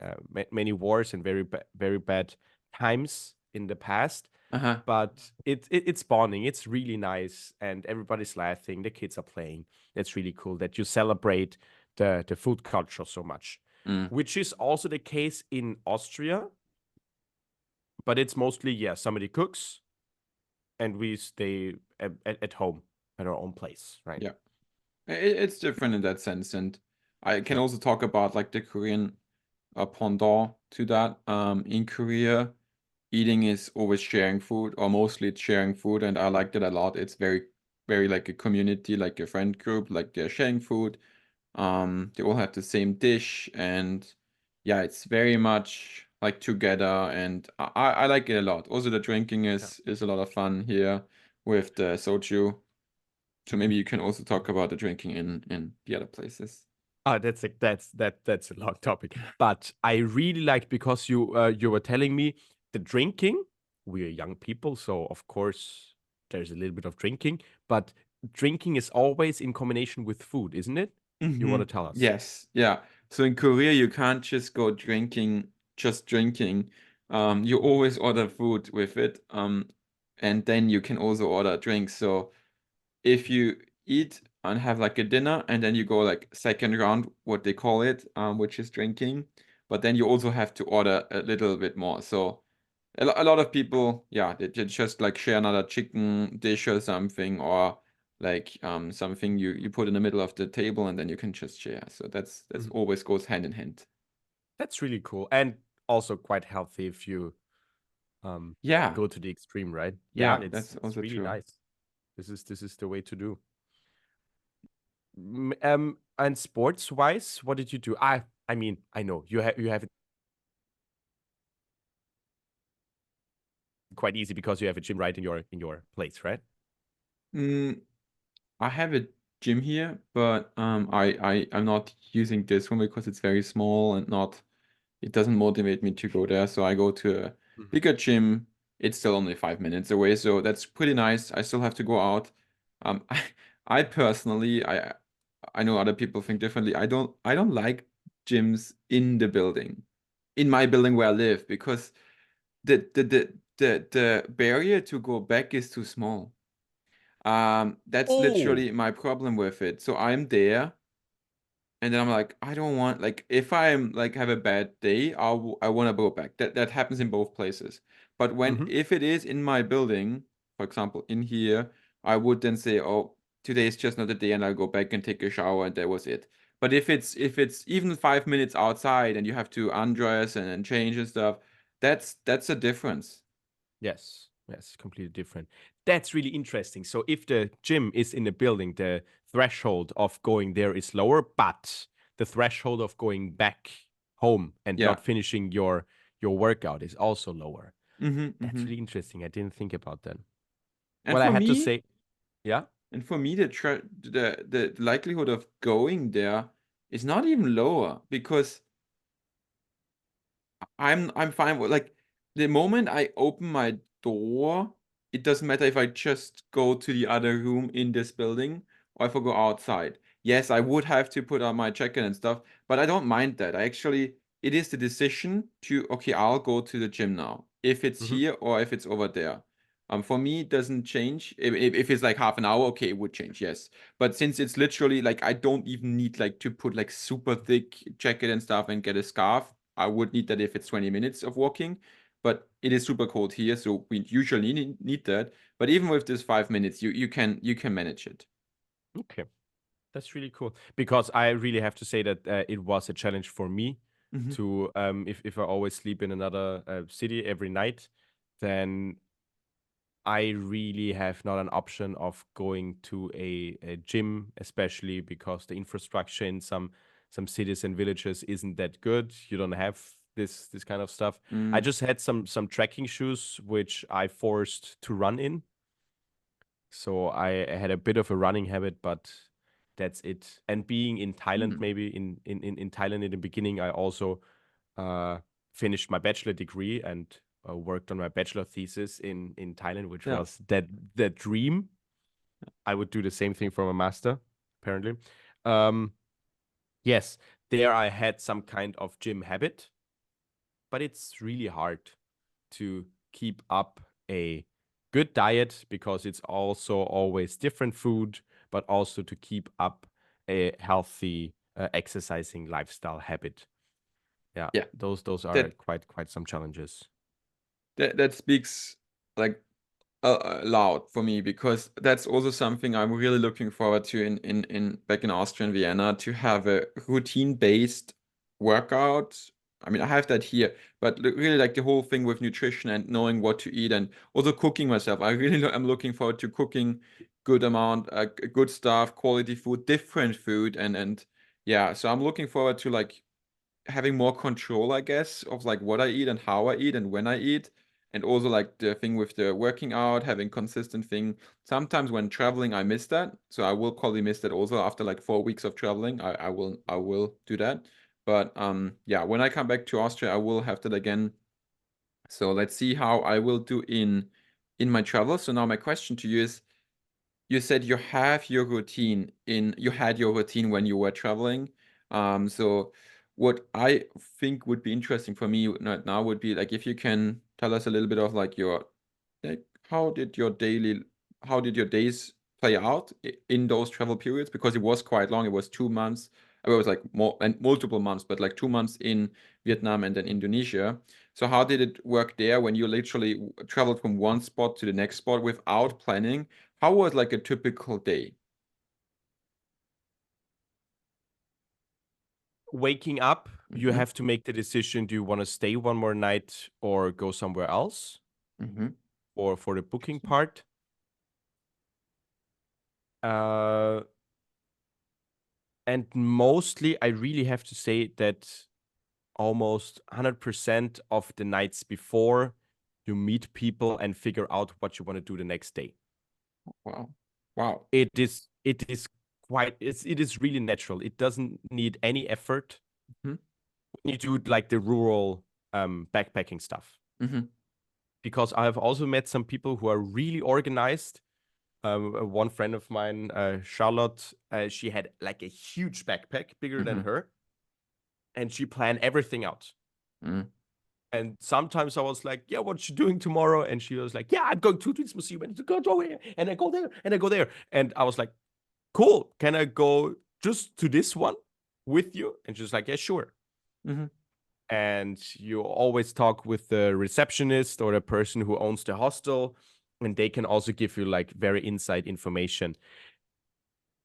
A: many wars and very bad times in the past.
B: Uh-huh.
A: But it's bonding. It's really nice, and everybody's laughing. The kids are playing. It's really cool that you celebrate the food culture so much,
B: Mm.
A: which is also the case in Austria. But it's mostly, yeah, somebody cooks and we stay at home at our own place, right?
B: Yeah. It's different in that sense, and I can also talk about like the Korean pendant to that. In Korea, eating is always sharing food, or mostly it's sharing food, and I liked it a lot. It's very, very like a community, like a friend group, like they're sharing food. They all have the same dish, and yeah, it's very much like together, and I like it a lot. Also, the drinking
A: Yeah.
B: is a lot of fun here with the soju. So maybe you can also talk about the drinking in the other places.
A: That's a long topic. But I really like, because you were telling me the drinking. We are young people, so of course there's a little bit of drinking, but drinking is always in combination with food, isn't it? You want to tell us?
B: Yes, yeah. So in Korea, you can't just go drinking, just drinking. You always order food with it. And then you can also order drinks. So if you eat and have like a dinner, and then you go like second round, what they call it, which is drinking, but then you also have to order a little bit more. So a lot of people, yeah, they just like share another chicken dish or something, or like something you put in the middle of the table, and then you can just share. So that's
A: Mhm.
B: always goes hand in hand.
A: That's really cool, and also quite healthy if you
B: Yeah,
A: go to the extreme, right? Yeah,
B: yeah, that's
A: it's
B: also
A: really
B: true.
A: nice. This is the way to do. And sports wise, what did you do? I mean, I know you have it quite easy because you have a gym right in your place, right?
B: Mm, I have a gym here, but I'm not using this one because it's very small and not it doesn't motivate me to go there. So I go to a
A: Mhm.
B: bigger gym. It's still only 5 minutes away, so that's pretty nice. I still have to go out. I personally, I know other people think differently. I don't like gyms in the building, in my building where I live, because the barrier to go back is too small. That's
A: Oh,
B: literally my problem with it. So I'm there, and then I'm like, I don't want, like, if I'm like have a bad day, I want to go back. That happens in both places. But
A: hmm
B: if it is in my building, for example, in here, I would then say, oh, today is just not the day, and I'll go back and take a shower, and that was it. But if it's even 5 minutes outside and you have to undress and change and stuff, that's a difference.
A: Yes, yes, completely different. That's really interesting. So if the gym is in a building, the threshold of going there is lower, but the threshold of going back home and
B: Yeah.
A: not finishing your workout is also lower.
B: Mm-hmm,
A: That's
B: mm-hmm.
A: really interesting. I didn't think about that.
B: And
A: Well, I
B: for
A: had to
B: me,
A: say, yeah.
B: and for me, the likelihood of going there is not even lower, because I'm fine with, like, the moment I open my door, it doesn't matter if I just go to the other room in this building or if I go outside. Yes, I would have to put on my jacket and stuff, but I don't mind that. It is the decision to, okay, I'll go to the gym now, if it's
A: Mhm.
B: here or if it's over there. For me, it doesn't change. If it's like half an hour, okay, it would change, yes. But since it's literally like, I don't even need like to put like super thick jacket and stuff and get a scarf. I would need that if it's 20 minutes of walking, but it is super cold here, so we usually need that. But even with this 5 minutes, you can manage it.
A: Okay, that's really cool because I really have to say that it was a challenge for me
B: Mm-hmm.
A: to if I always sleep in another city every night, then I really have not an option of going to a gym, especially because the infrastructure in some cities and villages isn't that good. You don't have this kind of stuff. I
B: Mm.
A: just had some trekking shoes which I forced to run in. So I had a bit of a running habit, but that's it. And being in Thailand,
B: Mm.
A: maybe in Thailand in the beginning, I also uh, finished my bachelor degree and worked on my bachelor thesis in Thailand, which
B: Yeah.
A: was that dream. I would do the same thing for my master, apparently. Um, yes, there I had some kind of gym habit, but it's really hard to keep up a good diet because it's also always different food, but also to keep up a healthy exercising lifestyle habit. Yeah,
B: Yeah.
A: those are
B: That
A: quite some challenges.
B: that speaks like loud for me, because that's also something I'm really looking forward to in back in Austria and Vienna, to have a routine based workout. I mean, I have that here, but really like the whole thing with nutrition and knowing what to eat, and also cooking myself. I really am looking forward to cooking good amount, good stuff, quality food, different food, and yeah. So I'm looking forward to like having more control, I guess, of like what I eat and how I eat and when I eat. And also like the thing with the working out, having consistent thing. Sometimes when traveling, I miss that. So I will probably miss that also after like 4 weeks of traveling. I will do that. But yeah, when I come back to Austria, I will have that again. So let's see how I will do in my travel. So now my question to you is, you said you have your routine you had your routine when you were traveling. So what I think would be interesting for me right now would be like, if you can tell us a little bit of like your, like, how did your days play out in those travel periods? Because it was quite long. It was 2 months. It was like more and multiple months, but like 2 months in Vietnam and then Indonesia. So how did it work there when you literally traveled from one spot to the next spot without planning? How was like a typical day?
A: Waking up, you
B: Mm-hmm.
A: have to make the decision: do you want to stay one more night or go somewhere else?
B: Mm-hmm.
A: Or for the booking part, uh, and mostly, I really have to say that almost 100% of the nights before, you meet people and figure out what you want to do the next day.
B: Wow. Wow.
A: It is quite it is really natural. It doesn't need any effort
B: Mm-hmm.
A: when you do like the rural backpacking stuff.
B: Mm-hmm.
A: Because I have also met some people who are really organized. One friend of mine, Charlotte, she had like a huge backpack, bigger than
B: Mm-hmm.
A: her, and she planned everything out.
B: Mm-hmm.
A: And sometimes I was like, "Yeah, what you doing tomorrow?" And she was like, "Yeah, I'm going to this museum and to go here, and I go there, and I go there." And I was like, "Cool, can I go just to this one with you?" And she's like, "Yeah, sure."
B: Mm-hmm.
A: And you always talk with the receptionist or the person who owns the hostel, and they can also give you like very inside information.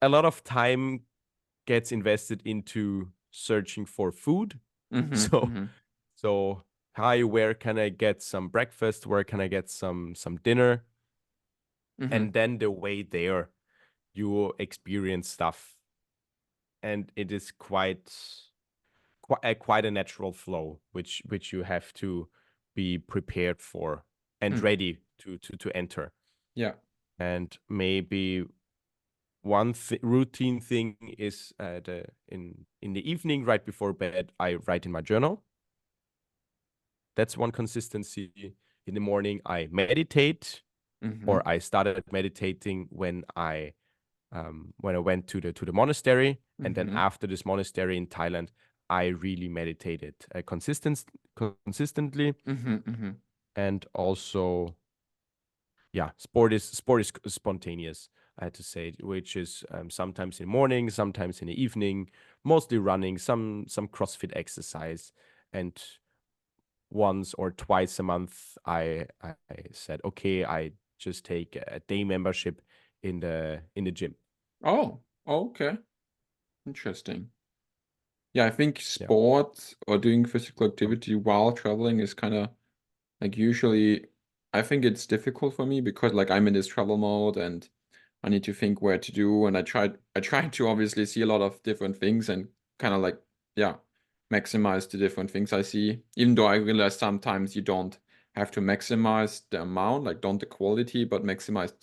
A: A lot of time gets invested into searching for food.
B: Mm-hmm.
A: So
B: Mm-hmm.
A: so hi, where can I get some breakfast? Where can I get some dinner?
B: Mm-hmm.
A: And then the way there, you experience stuff, and it is quite a natural flow, which you have to be prepared for and ready to enter.
B: Yeah.
A: And maybe one routine thing is in the evening, right before bed, I write in my journal. That's one consistency. In the morning, I meditate,
B: Mm-hmm.
A: or I started meditating when I went to the monastery, and then
B: Mm-hmm.
A: after this monastery in Thailand, I really meditated consistently,
B: Mm-hmm. Mm-hmm.
A: and also, yeah, sport is spontaneous, I had to say, which is sometimes in the morning, sometimes in the evening, mostly running, some CrossFit exercise, and once or twice a month, I said, okay, I just take a day membership in the gym.
B: Oh, okay. Interesting. Yeah, I think
A: Yeah.
B: sport or doing physical activity while traveling is kind of like usually, I think it's difficult for me because like I'm in this travel mode and I need to think where to do. And I try to obviously see a lot of different things and kind of like, yeah, maximize the different things I see. Even though I realize sometimes you don't have to maximize the amount, like don't the quality, but maximize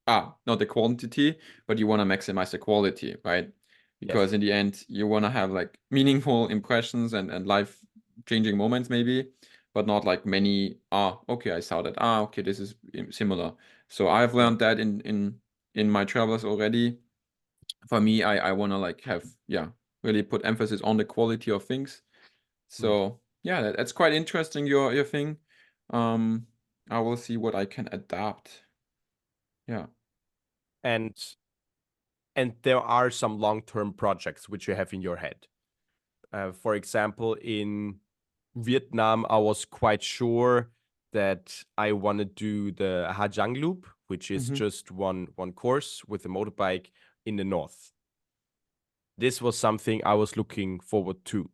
B: not the quantity, but you want to maximize the quality, right? Because
A: Yes.
B: in the end, you want to have like meaningful impressions and life-changing moments, maybe, but not like many. Okay, I saw that. Okay, this is similar. So I've
A: Yeah.
B: learned that in my travels already. For me, I want to like have, yeah, really put emphasis on the quality of things. So yeah, that's quite interesting, your thing. I will see what I can adapt. Yeah.
A: And there are some long-term projects which you have in your head. For example, in Vietnam, I was quite sure that I want to do the Ha Giang Loop, which is just one course with a motorbike in the north. This was something I was looking forward to.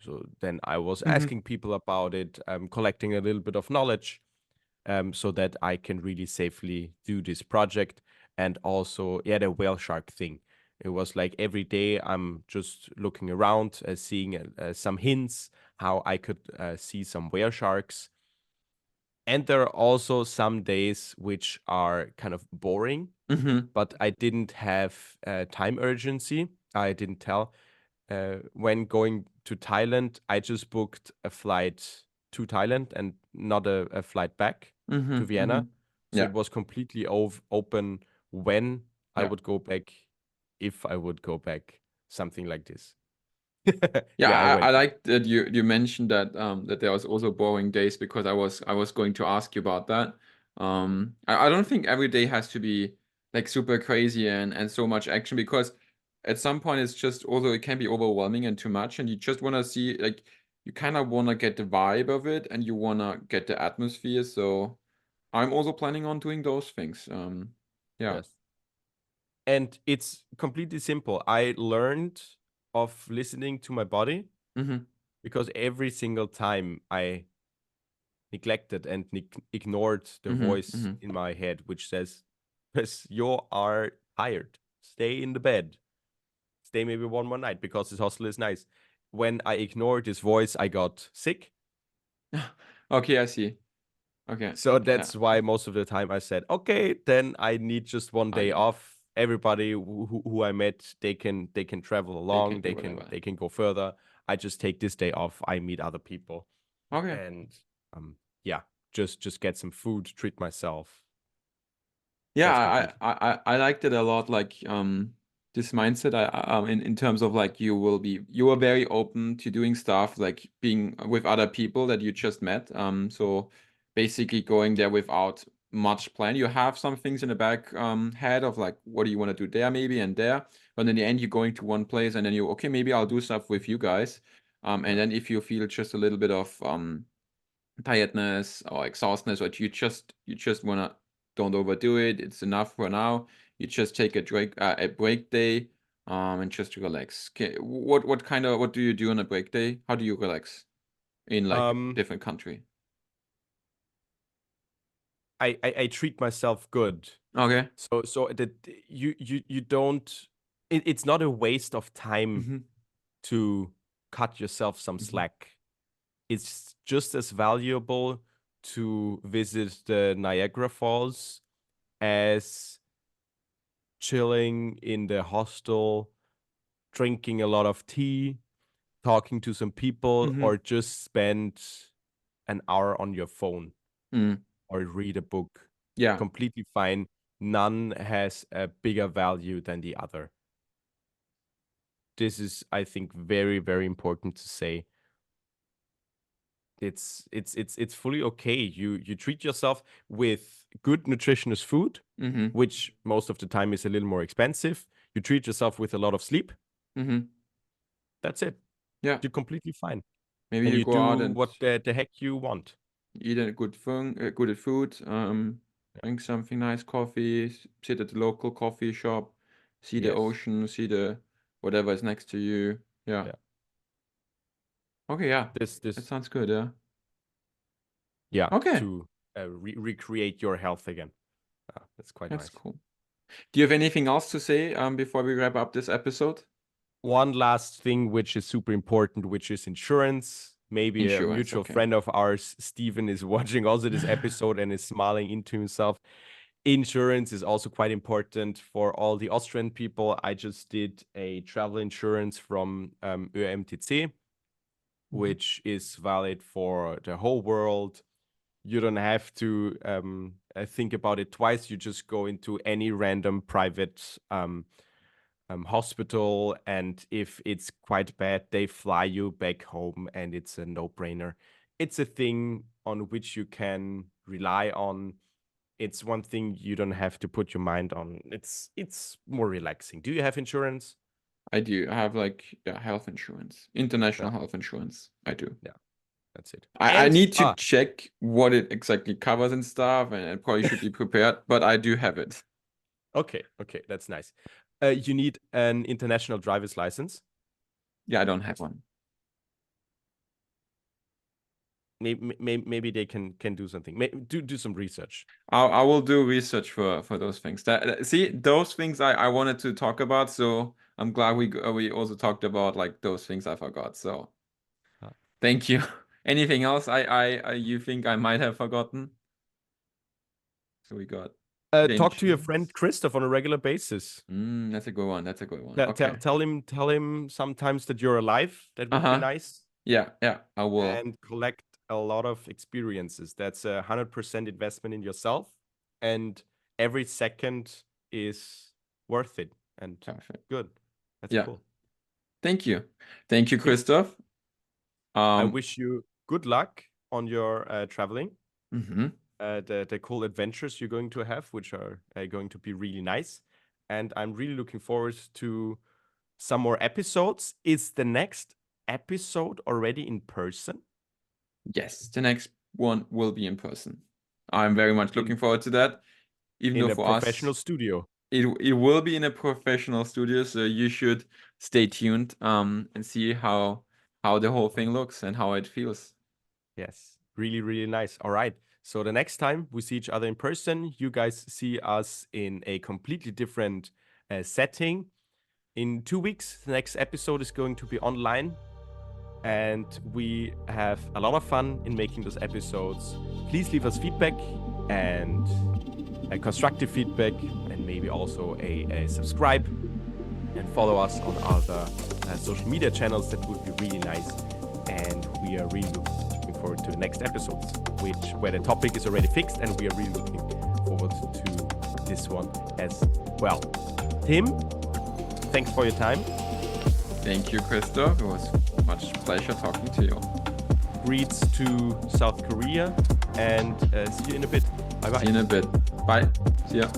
A: So then I was asking people about it, collecting a little bit of knowledge, so that I can really safely do this project. And also, yeah, the whale shark thing. It was like every day I'm just looking around, seeing some hints how I could see some whale sharks. And there are also some days which are kind of boring, but I didn't have time urgency. I didn't tell. When going to Thailand, I just booked a flight to Thailand and not a flight back to Vienna. So
B: Yeah.
A: it was completely open when I
B: Yeah.
A: would go back, if I would go back, something like this.
B: Yeah,
A: Yeah, I
B: I
A: went back.
B: like that you mentioned that that there was also boring days because I was going to ask you about that. I don't think every day has to be like super crazy and so much action because at some point it's just also it can be overwhelming and too much and you just want to see like you kind of want to get the vibe of it and you want to get the atmosphere. So I'm also planning on doing those things. Yeah.
A: Yes. And it's completely simple. I learned of listening to my body,
B: Mm-hmm.
A: because every single time I neglected and ignored the
B: Mm-hmm.
A: voice
B: Mm-hmm.
A: in my head, which says, "Yes, you are tired. Stay in the bed. Stay maybe one more night because this hostel is nice." When I ignored this voice, I got sick.
B: Okay, I see. Okay.
A: So
B: Yeah.
A: that's why most of the time I said, okay, then I need just one
B: I
A: day
B: get it.
A: off. Everybody who I met, they can travel
B: They can
A: along.
B: do whatever.
A: They can go further. I just take this day off. I meet other people,
B: Okay.
A: and yeah, just get some food, treat myself.
B: Yeah,
A: That's completely.
B: I liked it a lot. Like this mindset. In terms of like you are very open to doing stuff like being with other people that you just met. So basically going there without much plan. You have some things in the back head of like what do you want to do there maybe and there, but in the end you're going to one place and then you okay maybe I'll do stuff with you guys. And
A: Yeah.
B: then if you feel just a little bit of tiredness or exhaustness, or you just wanna don't overdo it. It's enough for now. You just take a break day, and just relax. Okay, what do you do on a break day? How do you relax in like
A: Um,
B: different country?
A: I treat myself good.
B: Okay.
A: So that you don't. It's not a waste of time
B: Mm-hmm.
A: to cut yourself some
B: Mm-hmm.
A: slack. It's just as valuable to visit the Niagara Falls as chilling in the hostel, drinking a lot of tea, talking to some people,
B: Mm-hmm.
A: or just spend an hour on your phone
B: Mm.
A: or read a book.
B: Yeah.
A: Completely fine. None has a bigger value than the other. This is, I think, very, very important to say. It's fully okay. You treat yourself with good nutritious food,
B: Mm-hmm.
A: which most of the time is a little more expensive. You treat yourself with a lot of sleep.
B: Mm-hmm.
A: That's it.
B: Yeah.
A: You're completely fine.
B: Maybe
A: And
B: you
A: you
B: go out
A: do
B: and
A: what the heck you want.
B: eat a good thing, good food,
A: Yeah.
B: drink something nice, coffee, sit at the local coffee shop, see the
A: Yes.
B: ocean, see the whatever is next to you. Yeah.
A: Yeah.
B: Okay, yeah.
A: This
B: That sounds good, yeah.
A: yeah,
B: Okay.
A: to recreate your health again. That's quite
B: That's
A: nice.
B: cool. Do you have anything else to say before we wrap up this episode?
A: One last thing which is super important, which is insurance. Maybe a
B: Insurance,
A: mutual
B: okay.
A: friend of ours, Steven, is watching also this episode and is smiling into himself. Insurance is also quite important for all the Austrian people. I just did a travel insurance from ÖMTC, which is valid for the whole world. You don't have to think about it twice. You just go into any random private hospital, and if it's quite bad, they fly you back home, and it's a no-brainer. It's a thing on which you can rely on. It's one thing you don't have to put your mind on. It's more relaxing. Do you have insurance?
B: I do. I have like health insurance, international
A: Yeah,
B: health insurance. I do.
A: yeah, that's it.
B: I
A: And
B: need to check what it exactly covers and stuff, and I probably should be prepared, but I do have it.
A: okay, that's nice. You need an international driver's license.
B: Yeah, I don't have one.
A: Maybe they can do something. Do some research.
B: I will do research for those things. See, those things I wanted to talk about, so I'm glad we also talked about like those things I forgot. So thank you. Anything else I you think I might have forgotten? So we got the
A: Talk to your
B: insurance.
A: friend Christoph on a regular basis.
B: That's a good one. That's a good one.
A: Tell,
B: Okay.
A: tell him sometimes that you're alive. That would be nice.
B: Yeah, I will.
A: And collect a lot of experiences. That's 100% investment in yourself, and every second is worth it and
B: Perfect.
A: good. That's cool.
B: Thank you, Christoph.
A: I wish you good luck on your traveling. The cool adventures you're going to have, which are going to be really nice. And I'm really looking forward to some more episodes. Is the next episode already in person?
B: Yes, the next one will be in person. I'm very much looking forward to that. Even though for us,
A: in a professional studio.
B: It will be in a professional studio, so you should stay tuned and see how the whole thing looks and how it feels.
A: Yes, really, really nice. All right. So the next time we see each other in person, you guys see us in a completely different setting. In 2 weeks, the next episode is going to be online. And we have a lot of fun in making those episodes. Please leave us feedback and a constructive feedback, and maybe also a subscribe and follow us on other social media channels. That would be really nice. And we are really looking forward to the next episodes, where the topic is already fixed, and we are really looking forward to this one as well. Tim, thanks for your time.
B: Thank you, Christoph. It was much pleasure talking to you.
A: Greets to South Korea, and see you in a bit. Bye bye.
B: See you in a bit. Bye. See ya.